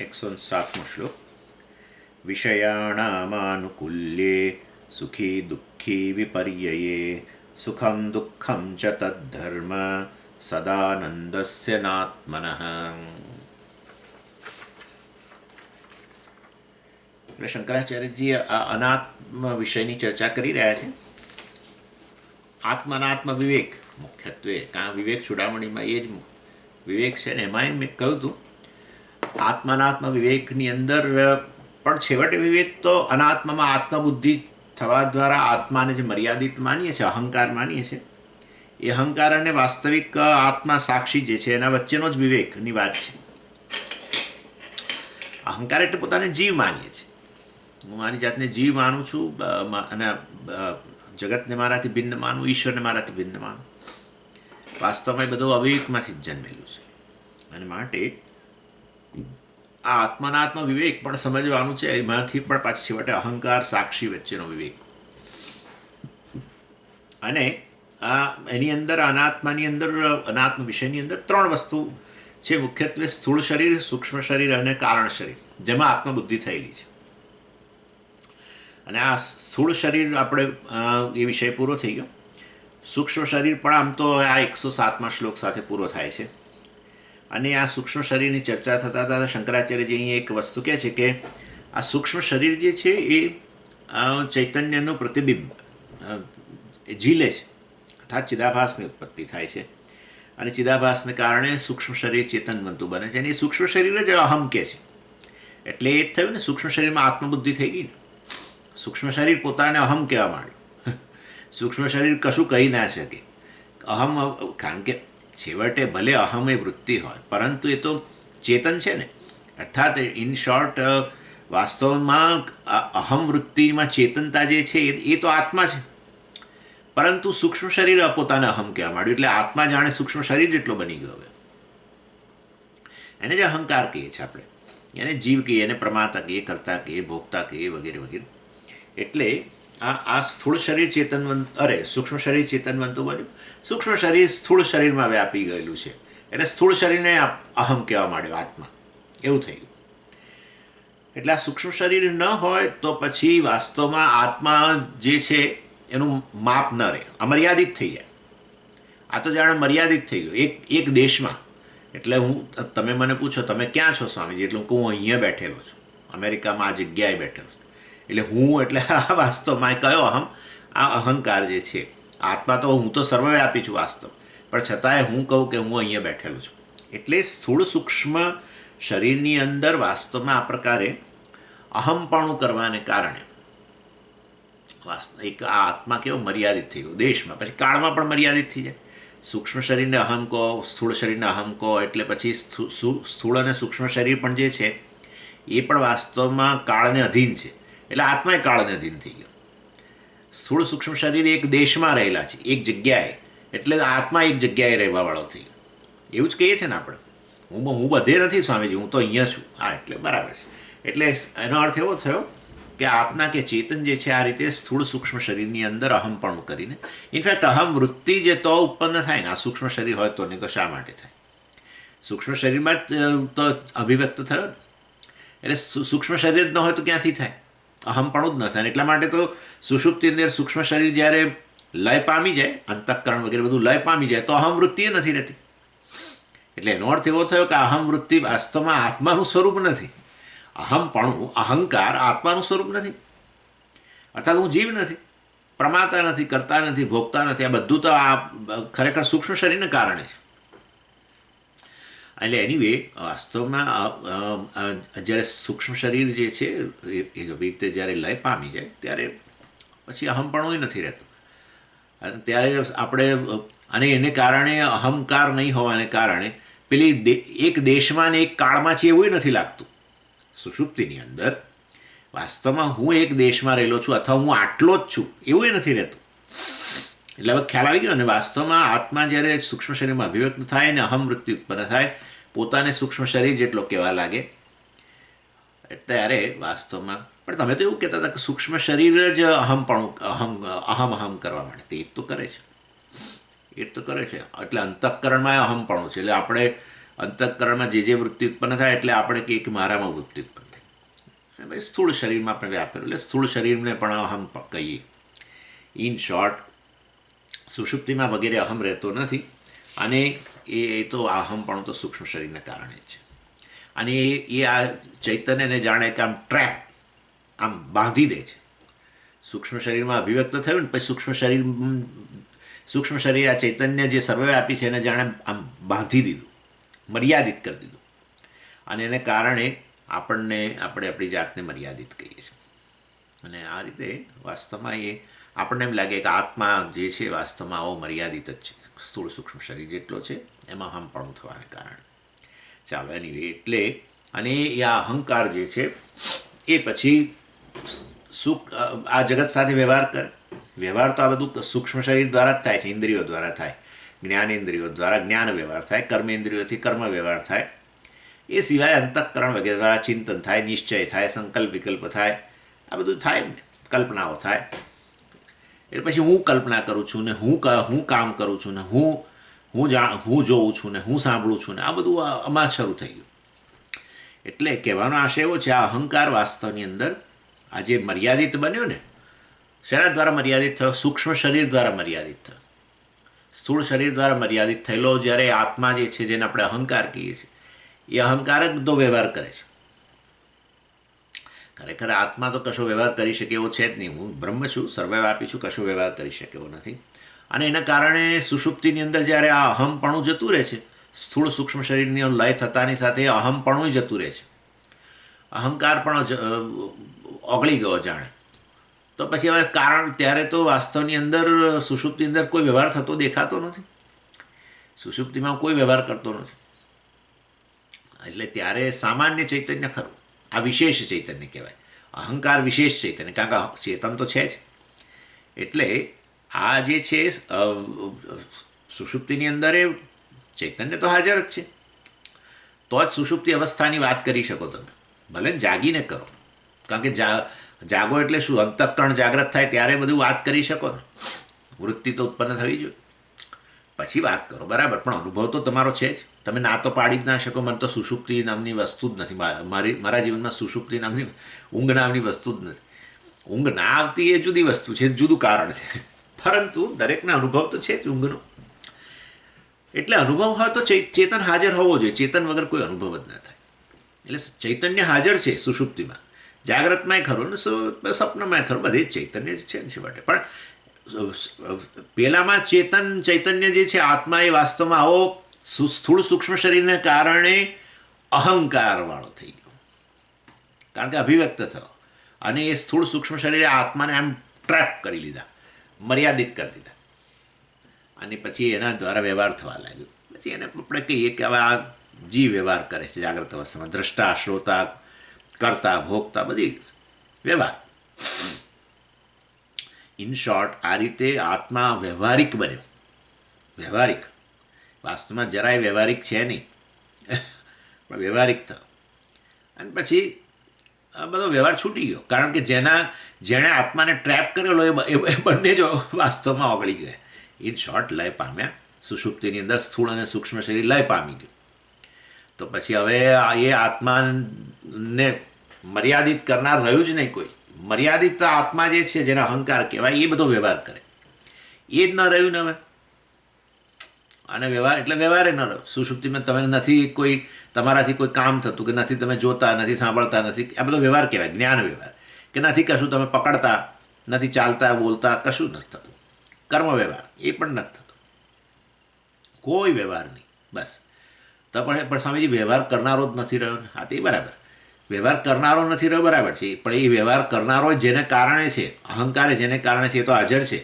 107મો શ્લોક. વિષયાણામાનુકૂલ્યે સુખી દુઃખી વિપર્યયે સુખમ દુઃખમ ચ તદ્ધર્મ સદાનંદસ્ય નાત્મનઃ. એટલે શંકરાચાર્યજી આ અનાત્મ વિષયની ચર્ચા કરી રહ્યા છે. આત્મનાત્મ વિવેક મુખ્યત્વે કાં વિવેક ચૂડામણીમાં એ જ વિવેક છે ને. એમાં મેં કહ્યું હતું આત્મનાત્મ વિવેકની અંદર પણ છેવટે વિવેક તો અનાત્મમાં આત્મબુદ્ધિ થવા દ્વારા આત્માને જે મર્યાદિત માનીએ છીએ, અહંકાર માનીએ છીએ, એ અહંકાર અને વાસ્તવિક આત્મા સાક્ષી જે છે એના વચ્ચેનો જ વિવેકની વાત છે. અહંકાર એટલે પોતાને જીવ માનીએ છીએ. હું મારી જાતને જીવ માનું છું અને જગતને મારાથી ભિન્ન માનું, ઈશ્વરને મારાથી ભિન્ન માનું. વાસ્તવમાં એ બધું અવિવેકમાંથી જ જન્મેલું છે. અને માટે આ આત્મનાત્મ વિવેક પણ સમજવાનું છે. એમાંથી પણ પાછી છેવટે અહંકાર સાક્ષી વચ્ચેનો વિવેક. અને આ એની અંદર અનાત્માની અંદર, અનાત્મ વિષયની અંદર ત્રણ વસ્તુ છે મુખ્યત્વે: સ્થૂળ શરીર, સૂક્ષ્મ શરીર અને કારણ શરીર, જેમાં આત્મબુદ્ધિ થયેલી છે. અને આ સ્થૂળ શરીર આપણે એ વિષય પૂરો થઈ ગયો. સૂક્ષ્મ શરીર પણ આમ તો આ 107મા શ્લોક સાથે પૂરો થાય છે. અને આ સૂક્ષ્મ શરીરની ચર્ચા થતાં થતાં શંકરાચાર્યજી અહીં એક વસ્તુ કહે છે કે આ સૂક્ષ્મ શરીર જે છે એ ચૈતન્યનું પ્રતિબિંબ ઝીલે છે, અર્થાત ચિદાભાસની ઉત્પત્તિ થાય છે. અને ચિદાભાસને કારણે સૂક્ષ્મ શરીર ચેતનવંતું બને છે. અને એ સૂક્ષ્મ શરીર જ અહમ કહે છે. એટલે એ જ થયું ને, સૂક્ષ્મ શરીરમાં આત્મબુદ્ધિ થઈ ગઈ ને. સૂક્ષ્મ શરીર પોતાને અહમ કહેવા માંડ્યું. સૂક્ષ્મ શરીર કશું કહી ના શકે અહમ, કારણ કે છેવટે ભલે અહમ એ વૃત્તિ હોય, પરંતુ એ તો ચેતન છે ને. અર્થાત ઇન શોર્ટ વાસ્તવમાં અહમ વૃત્તિમાં ચેતનતા જે છે એ તો આત્મા છે. પરંતુ સૂક્ષ્મ શરીર પોતાને અહમ કહેવા માંડ્યું. એટલે આત્મા જાણે સૂક્ષ્મ શરીર જેટલો બની ગયો. હવે એને જે અહંકાર કહીએ છીએ આપણે, એને જીવ કહીએ, એને પ્રમાતા કહીએ, કર્તા કહીએ, ભોગતા કહીએ, વગેરે વગેરે. એટલે આ સ્થૂળ શરીર સૂક્ષ્મ શરીર ચેતનવંતું બન્યું. સૂક્ષ્મ શરીર સ્થૂળ શરીરમાં વ્યાપી ગયેલું છે. એટલે સ્થૂળ શરીરને અહમ કહેવા માંડ્યો, આત્મા. એવું થઈ ગયું. એટલે આ સૂક્ષ્મ શરીર ન હોય તો પછી વાસ્તવમાં આત્મા જે છે એનું માપ ન રહે, અમર્યાદિત થઈ જાય. આ તો જાણે મર્યાદિત થઈ ગયું એક દેશમાં. એટલે તમે મને પૂછો તમે ક્યાં છો સ્વામીજી, એટલે હું અહીંયા બેઠેલો છું, અમેરિકામાં આ જગ્યાએ બેઠેલો છું. એટલે હું એટલે આ વાસ્તવમાં કયો અહમ? આ અહંકાર જે છે. આત્મા તો હું તો સર્વવ્યાપી છું વાસ્તવ, પણ છતાંય હું કહું કે હું અહીંયા બેઠેલો છું. એટલે સ્થૂળ સૂક્ષ્મ શરીરની અંદર વાસ્તવમાં આ પ્રકારે અહમપણું કરવાને કારણે એક આ આત્મા કેવો મર્યાદિત થઈ ગયો દેશમાં. પછી કાળમાં પણ મર્યાદિત થઈ જાય. સૂક્ષ્મ શરીરને અહમ કહો, સ્થૂળ શરીરને અહમ કહો, એટલે પછી સ્થૂળ અને સૂક્ષ્મ શરીર પણ જે છે એ પણ વાસ્તવમાં કાળને અધીન છે. એટલે આત્મા એ કાળને અધીન થઈ ગયો. સ્થૂળ સૂક્ષ્મ શરીર એક દેશમાં રહેલા છે, એક જગ્યાએ. એટલે આત્મા એક જગ્યાએ રહેવાવાળો થઈ ગયો. એવું જ કહીએ છીએ ને આપણે. હું બધે નથી સ્વામીજી, હું તો અહીંયા છું. હા, એટલે બરાબર છે. એટલે એનો અર્થ એવો થયો કે આત્મા કે ચેતન જે છે આ રીતે સ્થૂળ સૂક્ષ્મ શરીરની અંદર અહમપણું કરીને, ઇનફેક્ટ અહમ વૃત્તિ જે તો ઉત્પન્ન થાય ને, આ સૂક્ષ્મ શરીર હોય તો, નહીં તો શા માટે થાય? સૂક્ષ્મ શરીરમાં જ તો અભિવ્યક્ત થયો ને. એટલે સૂક્ષ્મ શરીર જ ન હોય તો ક્યાંથી થાય? અહમપણું જ ન થાય. એટલા માટે તો સુષુપ્તિ અંદર સૂક્ષ્મ શરીર જ્યારે લય પામી જાય, અંતઃકરણ વગેરે બધું લય પામી જાય, તો અહમ વૃત્તિ નથી રહેતી. એટલે એનો અર્થ એવો થયો કે અહમ વૃત્તિ વાસ્તવમાં આત્માનું સ્વરૂપ નથી. અહમપણું, અહંકાર આત્માનું સ્વરૂપ નથી. અર્થાત હું જીવ નથી, પ્રમાતા નથી, કરતા નથી, ભોગતા નથી. આ બધું તો આ ખરેખર સૂક્ષ્મ શરીરને કારણે છે. એટલે એનીવે વાસ્તવમાં જ્યારે સૂક્ષ્મ શરીર જે છે એ રીતે જ્યારે લય પામી જાય ત્યારે પછી અહમપણું નથી રહેતું. અને ત્યારે આપણે અને એને કારણે અહંકાર નહીં હોવાને કારણે પેલી એક દેશમાં ને એક કાળમાં છે એવું નથી લાગતું. સુષુપ્તિની અંદર વાસ્તવમાં હું એક દેશમાં રહેલો છું અથવા હું આટલો જ છું એવું નથી રહેતું. એટલે હવે ખ્યાલ આવી ગયો ને. વાસ્તવમાં આત્મા જ્યારે સૂક્ષ્મ શરીરમાં અભિવ્યક્ત થાય ને અહમ વૃત્તિ ઉત્પન્ન થાય, પોતાને સૂક્ષ્મ શરીર જેટલો કહેવા લાગે, ત્યારે વાસ્તવમાં પણ તમે તો એવું કહેતા હતા કે સૂક્ષ્મ શરીર જ અહમ કરવા માંડે. એ જ તો કરે છે. એટલે અંતઃકરણમાં અહમપણું છે. એટલે આપણે અંતઃકરણમાં જે વૃત્તિ ઉત્પન્ન થાય એટલે આપણે કહીએ કે મારામાં વૃત્તિ ઉત્પન્ન થાય. અને ભાઈ સ્થૂળ શરીરમાં આપણે વ્યાપેલું એટલે સ્થૂળ શરીરને પણ અહમ કહીએ. ઇન શોર્ટ, સુષુપ્તિમાં વગેરે અહમ રહેતો નથી, અને એ તો અહમપણું તો સૂક્ષ્મ શરીરને કારણે જ છે. અને એ આ ચૈતન્યને જાણે કે આમ ટ્રેપ આમ બાંધી દે છે. સૂક્ષ્મ શરીરમાં અભિવ્યક્ત થયું ને પછી સૂક્ષ્મ શરીર આ ચૈતન્ય જે સર્વવ્યાપી છે એને જાણે આમ બાંધી દીધું, મર્યાદિત કરી દીધું, અને એને કારણે આપણે આપણી જાતને મર્યાદિત કહીએ છીએ. અને આ રીતે વાસ્તવમાં એ આપણને એમ લાગે કે આત્મા જે છે વાસ્તવમાં આવો મર્યાદિત જ છે, સ્થૂળ સૂક્ષ્મ શરીર જેટલો છે, એમાં અહમપણું થવાને કારણે. ચાલો એની એટલે અને એ આ અહંકાર જે છે એ પછી આ જગત સાથે વ્યવહાર કરે. વ્યવહાર તો આ બધું સૂક્ષ્મ શરીર દ્વારા જ થાય છે, ઇન્દ્રિયો દ્વારા થાય, જ્ઞાનેન્દ્રિયો દ્વારા જ્ઞાન વ્યવહાર થાય, કર્મેન્દ્રિયોથી કર્મ વ્યવહાર થાય. એ સિવાય અંતઃકરણ વગેરે દ્વારા ચિંતન થાય, નિશ્ચય થાય, સંકલ્પ વિકલ્પ થાય, આ બધું થાય ને, કલ્પનાઓ થાય. એટલે પછી હું કલ્પના કરું છું ને હું કામ કરું છું ને હું જોઉં છું ને હું સાંભળું છું ને આ બધું આમાં શરૂ થઈ ગયું. એટલે કહેવાનો આશય એવો છે, આ અહંકાર વાસ્તવની અંદર આ જે મર્યાદિત બન્યો ને, શેના દ્વારા મર્યાદિત થયો? સૂક્ષ્મ શરીર દ્વારા મર્યાદિત થયો. સ્થૂળ શરીર દ્વારા મર્યાદિત થયેલો જ્યારે આત્મા જે છે, જેને આપણે અહંકાર કહીએ છીએ, એ અહંકાર જ બધો વ્યવહાર કરે છે. ખરેખર આત્મા તો કશો વ્યવહાર કરી શકે એવો છે જ નહીં. હું બ્રહ્મ છું, સર્વવ્યાપી છું, કશો વ્યવહાર કરી શકે એવો નથી. અને એના કારણે સુષુપ્તિની અંદર જ્યારે આ અહમપણું જતું રહે છે, સ્થૂળ સૂક્ષ્મ શરીરની લય થતાની સાથે અહમપણું જતું રહે છે, અહંકાર પણ ઓગળી ગયો જાણે. તો પછી હવે કારણ ત્યારે તો વાસ્તવની અંદર સુષુપ્તિની અંદર કોઈ વ્યવહાર થતો દેખાતો નથી. સુષુપ્તિમાં કોઈ વ્યવહાર કરતો નથી. એટલે ત્યારે સામાન્ય ચૈતન્ય ખરું, આ વિશેષ ચૈતન્ય કહેવાય. અહંકાર વિશેષ ચૈતન્ય, કારણ કે ચેતન તો છે જ. એટલે આ જે છે સુષુપ્તિની અંદર એ ચૈતન્ય તો હાજર જ છે. તો જ સુષુપ્તિ અવસ્થાની વાત કરી શકો તમે, ભલે જાગીને કરો. કારણ કે જાગો એટલે શું? અંતઃકરણ જાગ્રત થાય ત્યારે બધું વાત કરી શકો ને. વૃત્તિ તો ઉત્પન્ન થવી જોઈએ, પછી વાત કરો, બરાબર. પણ અનુભવ તો તમારો છે જ. તમે ના તો પાડી જ ના શકો, મને તો સુષુપ્તિ નામની વસ્તુ જ નથી, મારા જીવનમાં સુષુપ્તિ નામની ઊંઘ નામની વસ્તુ જ નથી. ઊંઘ ના આવતી એ જુદી વસ્તુ છે, જુદું કારણ છે, પરંતુ દરેકને અનુભવ તો છે જ ઊંઘનો. એટલે અનુભવ હોય તો ચેતન હાજર હોવો જોઈએ. ચેતન વગર કોઈ અનુભવ જ ના થાય. એટલે ચૈતન્ય હાજર છે સુષુપ્તિમાં, જાગ્રતમાંય ખરું ને સ્વપ્નમાંય ખરું, બધે જ ચૈતન્ય જ છે ને છેવટે. પણ પેલામાં ચૈતન્ય જે છે આત્મા, એ વાસ્તવમાં આવો સ્થૂળ સૂક્ષ્મ શરીરને કારણે અહંકારવાળો થઈ ગયો, કારણ કે અભિવ્યક્ત થયો. અને એ સ્થૂળ સૂક્ષ્મ શરીરે આત્માને આમ ટ્રેપ કરી લીધા, મર્યાદિત કરી દીધા, અને પછી એના દ્વારા વ્યવહાર થવા લાગ્યો. પછી એને આપણે કહીએ કે હવે આ જીવ વ્યવહાર કરે છે જાગ્રત અવસ્થામાં, દ્રષ્ટા, શ્રોતા, કરતા, ભોગતા, બધી વ્યવહાર. ઇન શોર્ટ, આ રીતે આત્મા વ્યવહારિક બન્યો. વ્યવહારિક વાસ્તવમાં જરાય વ્યવહારિક છે નહીં, પણ વ્યવહારિક થયો. અને પછી આ બધો વ્યવહાર છૂટી ગયો, કારણ કે જેણે આત્માને ટ્રેપ કરેલો એ બંને જ વાસ્તવમાં ઓગળી ગયા. ઇન શોર્ટ, લય પામ્યા. સુષુપ્તિની અંદર સ્થૂળ અને સૂક્ષ્મ શરીર લય પામી ગયું. તો પછી હવે એ આત્માને મર્યાદિત કરનાર રહ્યું જ નહીં કોઈ. મર્યાદિત આત્મા જે છે, જેને અહંકાર કહેવાય, એ બધો વ્યવહાર કરે, એ જ ન રહ્યું ને હવે. અને વ્યવહાર એટલે વ્યવહારે ન રહ્યો. સુષુપ્તિમાં તમે નથી કોઈ, તમારાથી કોઈ કામ થતું, કે નથી તમે જોતા, નથી સાંભળતા, નથી, આ બધો વ્યવહાર કહેવાય, જ્ઞાન વ્યવહાર. કે નથી કશું તમે પકડતા, નથી ચાલતા, બોલતા, કશું નથી થતું. કર્મ વ્યવહાર એ પણ નથી થતો, કોઈ વ્યવહાર નહીં. બસ. તો પણ સ્વામીજી વ્યવહાર કરનારો જ નથી રહ્યો ને. હા, તે બરાબર, વ્યવહાર કરનારો નથી રહ્યો, બરાબર છે. પણ એ વ્યવહાર કરનારો જેને કારણે છે, અહંકારે જેને કારણે છે, એ તો હાજર છે,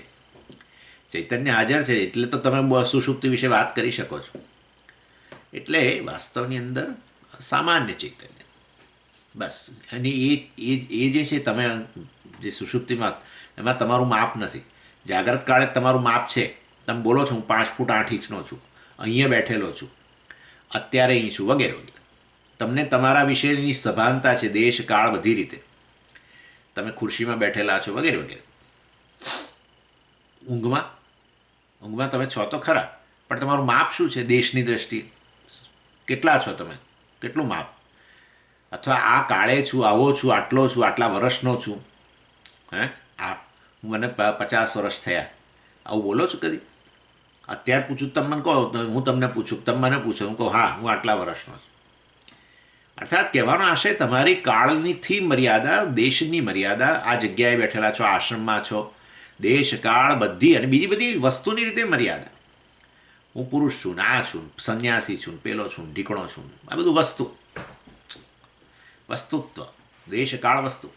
ચૈતન્ય હાજર છે. એટલે તો તમે સુષુપ્તિ વિશે વાત કરી શકો છો. એટલે વાસ્તવની અંદર સામાન્ય ચૈતન્ય, બસ. અને એ જે છે, તમે જે સુષુપ્તિમાં, એમાં તમારું માપ નથી. જાગ્રત કાળે તમારું માપ છે. તમે બોલો છો, હું 5 ફૂટ 8 ઇંચનો છું, અહીંયા બેઠેલો છું, અત્યારે અહીં છું, વગેરે વગેરે. તમને તમારા વિશેની સભાનતા છે, દેશ કાળ બધી રીતે. તમે ખુરશીમાં બેઠેલા છો, વગેરે વગેરે. ઊંઘમાં તમે છો તો ખરા, પણ તમારું માપ શું છે દેશની દ્રષ્ટિએ? કેટલા છો તમે, કેટલું માપ, અથવા આ કાળે છું, આવો છું, આટલો છું, આટલા વર્ષનો છું, હે આ મને 50 વર્ષ થયા, આવું બોલો છો કદી? અત્યારે પૂછું તમે મને કહો, હું તમને પૂછું, તમે મને પૂછો, હું કહું હા હું આટલા વર્ષનો છું. અર્થાત કહેવાનો આશય તમારી કાળનીથી મર્યાદા, દેશની મર્યાદા, આ જગ્યાએ બેઠેલા છો, આશ્રમમાં છો, દેશ કાળ બધી અને બીજી બધી વસ્તુની રીતે મર્યાદા. હું પુરુષ છું ને આ છું, સંન્યાસી છું, પેલો છું, ઢીકણો છું, આ બધું વસ્તુત્વ, દેશ કાળ વસ્તુ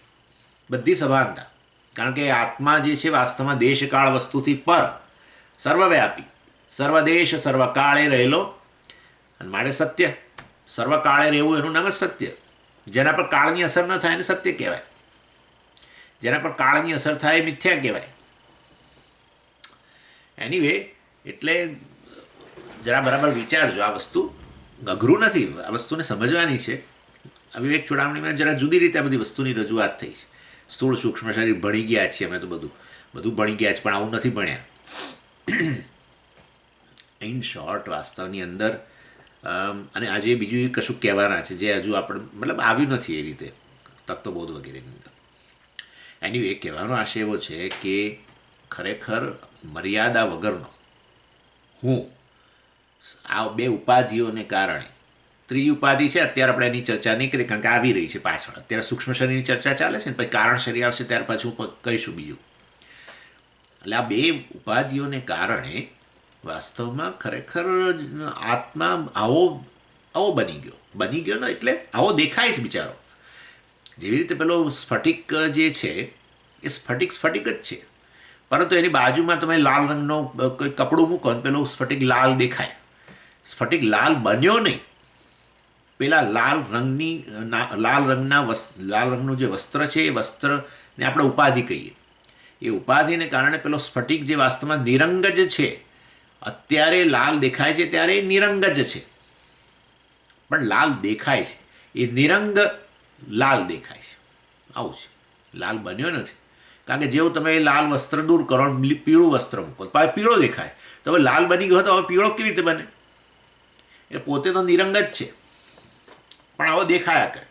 બધી સભાનતા. કારણ કે આત્મા જે છે વાસ્તવમાં દેશ કાળ વસ્તુથી પર, સર્વવ્યાપી, સર્વદેશ સર્વકાળે રહેલો, અને માટે સત્ય. સર્વકાળે રહેવું એનું નામ જ સત્ય. જેના પર કાળની અસર ન થાય એને સત્ય કહેવાય, જેના પર કાળની અસર થાય એ મિથ્યા કહેવાય. એનીવે, એટલે જરા બરાબર વિચારજો. આ વસ્તુ અઘરું નથી, આ વસ્તુને સમજવાની છે. વિવેક ચૂડામણીમાં જરા જુદી રીતે આ બધી વસ્તુની રજૂઆત થઈ છે. સ્થૂળ સૂક્ષ્મ શરીર ભણી ગયા છીએ અમે, તો બધું ભણી ગયા છે, પણ આવું નથી ભણ્યા. ઇન શોર્ટ, વાસ્તવની અંદર અને આજે બીજું કશું કહેવાના છે જે હજુ આપણે મતલબ આવ્યું નથી એ રીતે તત્વબોધ વગેરેની અંદર. એની કહેવાનો આશય એવો છે કે ખરેખર મર્યાદા વગરનો હું આ બે ઉપાધિઓને કારણે, ત્રીજી ઉપાધિ છે અત્યારે આપણે એની ચર્ચા નહીં કરીએ કારણ કે આવી રહી છે પાછળ. અત્યારે સૂક્ષ્મ શરીરની ચર્ચા ચાલે છે ને, પછી કારણ શરીર આવશે ત્યાર પછી હું કહીશું બીજું. એટલે આ બે ઉપાધિઓને કારણે વાસ્તવમાં ખરેખર આત્મા આવો બની ગયો ને, એટલે આવો દેખાય છે બિચારો. જેવી રીતે પેલો સ્ફટિક જે છે એ સ્ફટિક જ છે, પરંતુ એની બાજુમાં તમે લાલ રંગનો કોઈ કપડું મૂકો ને પેલો સ્ફટિક લાલ દેખાય. સ્ફટિક લાલ બન્યો નહીં, પેલા લાલ રંગનું જે વસ્ત્ર છે એ વસ્ત્રને આપણે ઉપાધિ કહીએ. એ ઉપાધિને કારણે પેલો સ્ફટિક જે વાસ્તવમાં નિરંગ જ છે, અત્યારે લાલ દેખાય છે ત્યારે એ નિરંગ જ છે, પણ લાલ દેખાય છે એ નિરંગ લાલ દેખાય છે. આવું છે, લાલ બન્યો નથી. કારણ કે જેવું તમે લાલ વસ્ત્ર દૂર કરો, પીળું વસ્ત્ર મૂકો, પીળો દેખાય. તો હવે લાલ બની ગયો તો હવે પીળો કેવી રીતે બને? એ પોતે તો નિરંગ જ છે, પણ આવો દેખાયા કરે.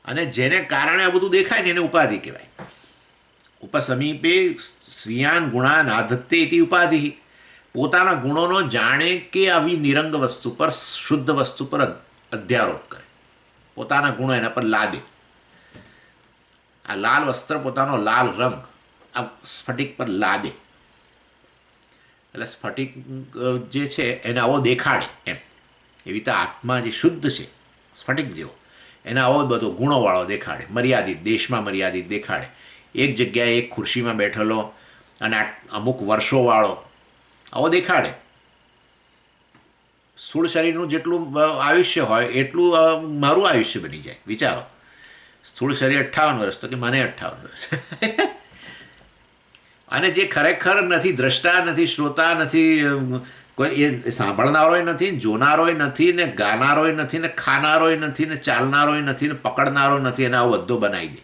અને જેને કારણે આ બધું દેખાય ને એને ઉપાધિ કહેવાય. ઉપસમીપે સ્વીયાન ગુણાન આધત્તે ઇતિ ઉપાધિ. પોતાના ગુણોનો જાણે કે આવી નિરંગ વસ્તુ પર, શુદ્ધ વસ્તુ પર અધ્યારોપ કરે, પોતાના ગુણો એના પર લાદે. આ લાલ વસ્ત્ર, પોતાનો લાલ રંગ આ સ્ફટિક પર લાદે, એટલે સ્ફટિક જે છે એને આવો દેખાડે એમ. એવી રીતે આત્મા જે શુદ્ધ છે સ્ફટિક જેવો, એને આવો બધો ગુણોવાળો દેખાડે, મર્યાદિત, દેશમાં મર્યાદિત દેખાડે. એક જગ્યાએ એક ખુરશીમાં બેઠેલો અને અમુક વર્ષોવાળો આવો દેખાડે. સ્થૂળ શરીરનું જેટલું આયુષ્ય હોય એટલું મારું આયુષ્ય બની જાય. વિચારો, સ્થૂળ શરીર 58 વર્ષ, તો કે મને 58 વર્ષ. અને જે ખરેખર નથી, દ્રષ્ટા નથી, શ્રોતા નથી, કોઈ એ સાંભળનારોય નથી, જોનારોય નથી, ને ગાનારોય નથી, ને ખાનારોય નથી, ને ચાલનારોય નથી, ને પકડનારો નથી, એને આવો બધો બનાવી દે.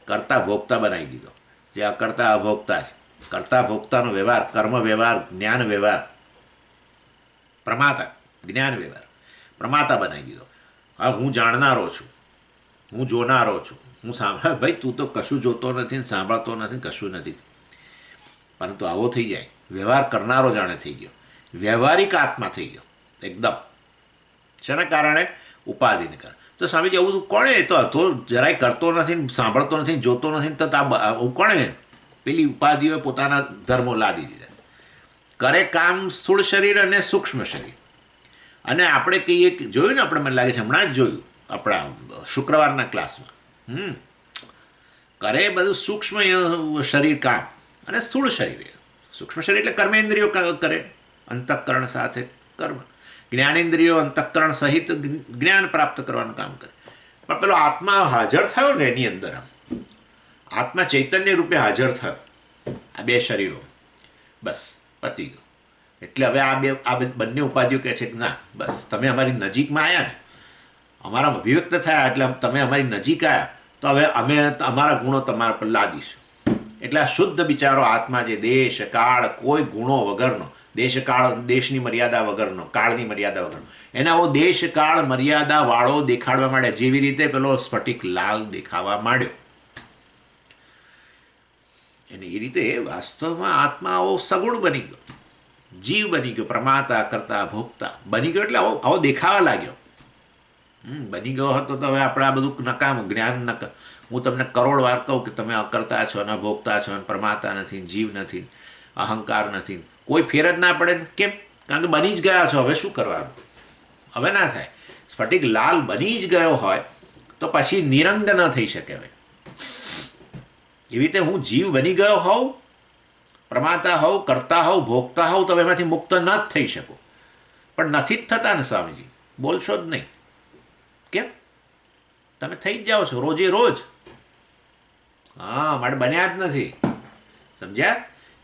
કરતા ભોગતા બનાવી દીધો. જે અકર્તા અભોગતા છે, કરતા ભોગતાનો વ્યવહાર, કર્મ વ્યવહાર, જ્ઞાન વ્યવહાર, પ્રમાતા જ્ઞાન વ્યવહાર, પ્રમાતા બનાવી દીધો. હવે હું જાણનારો છું, હું જોનારો છું, હું ભાઈ તું તો કશું જોતો નથી ને સાંભળતો નથી, કશું નથી. પરંતુ આવો થઈ જાય, વ્યવહાર કરનારો જાણે થઈ ગયો, વ્યવહારિક આત્મા થઈ ગયો એકદમ. શેના કારણે? ઉપાધિને કારણે. તો સ્વામીજી આવું બધું કોણે? તો જરાય કરતો નથી, સાંભળતો નથી, જોતો નથી, તો કોણે? પેલી ઉપાધિઓએ પોતાના ધર્મો લાદી દીધા. કરે કામ સ્થૂળ શરીર અને સૂક્ષ્મ શરીર. અને આપણે કહીએ, જોયું ને આપણે, મને લાગે છે હમણાં જ જોયું આપણા શુક્રવારના ક્લાસમાં, કરે બધું સૂક્ષ્મ શરીર કામ અને સ્થૂળ શરીર. સૂક્ષ્મ શરીર એટલે કર્મેન્દ્રિયો કરે, અંતઃકરણ સાથે કર્મ, જ્ઞાનેન્દ્રિયો અંતઃકરણ સહિત જ્ઞાન પ્રાપ્ત કરવાનું કામ કરે. પણ પેલો આત્મા હાજર થયો ને એની અંદર, આત્મા ચૈતન્ય રૂપે હાજર થયો આ બે શરીરો, બસ પતી ગયો. એટલે હવે આ બંને ઉપાધિઓ કહે છે કે ના, બસ તમે અમારી નજીકમાં આવ્યા ને, અમારા અભિવ્યક્ત થયા, એટલે તમે અમારી નજીક આવ્યા, તો હવે અમે અમારા ગુણો તમારા પર લાદીશું. એટલે આ શુદ્ધ બિચારો આત્મા જે દેશ કાળ કોઈ ગુણો વગરનો, દેશની મર્યાદા વગરનો, કાળની મર્યાદા વગરનો. એને આવો દેશ કાળ મર્યાદાવાળો દેખાડવા માંડ્યા, જેવી રીતે પેલો સ્ફટિક લાલ દેખાવા માંડ્યો. અને એ રીતે વાસ્તવમાં આત્મા આવો સગુણ બની ગયો, જીવ બની ગયો, પ્રમાતા કરતા ભોગતા બની ગયો. એટલે આવો દેખાવા લાગ્યો. બની ગયો હતો તો હવે આપણે આ બધું નકામું જ્ઞાન હું તમને કરોડ વાર કહું કે તમે અકર્તા છો અને ભોગતા છો અને પ્રમાતા નથી, જીવ નથી, અહંકાર નથી, કોઈ ફેર જ ના પડે. કેમ? કારણ કે બની જ ગયા છો. હવે શું કરવાનું? હવે ના થાય. સ્ફટિક લાલ બની જ ગયો હોય તો પછી નિરંગ ન થઈ શકે. હવે એવી રીતે હું જીવ બની ગયો હોઉં, પ્રમાતા હોઉં, કરતા હોઉં, ભોગતા હોઉં, તો એમાંથી મુક્ત ન જ થઈ શકું. પણ નથી જ થતા ને સ્વામીજી, બોલશો જ નહીં. કેમ? તમે થઈ જ જાઓ છો રોજે રોજ. હા, માટે બન્યા જ નથી. સમજ્યા?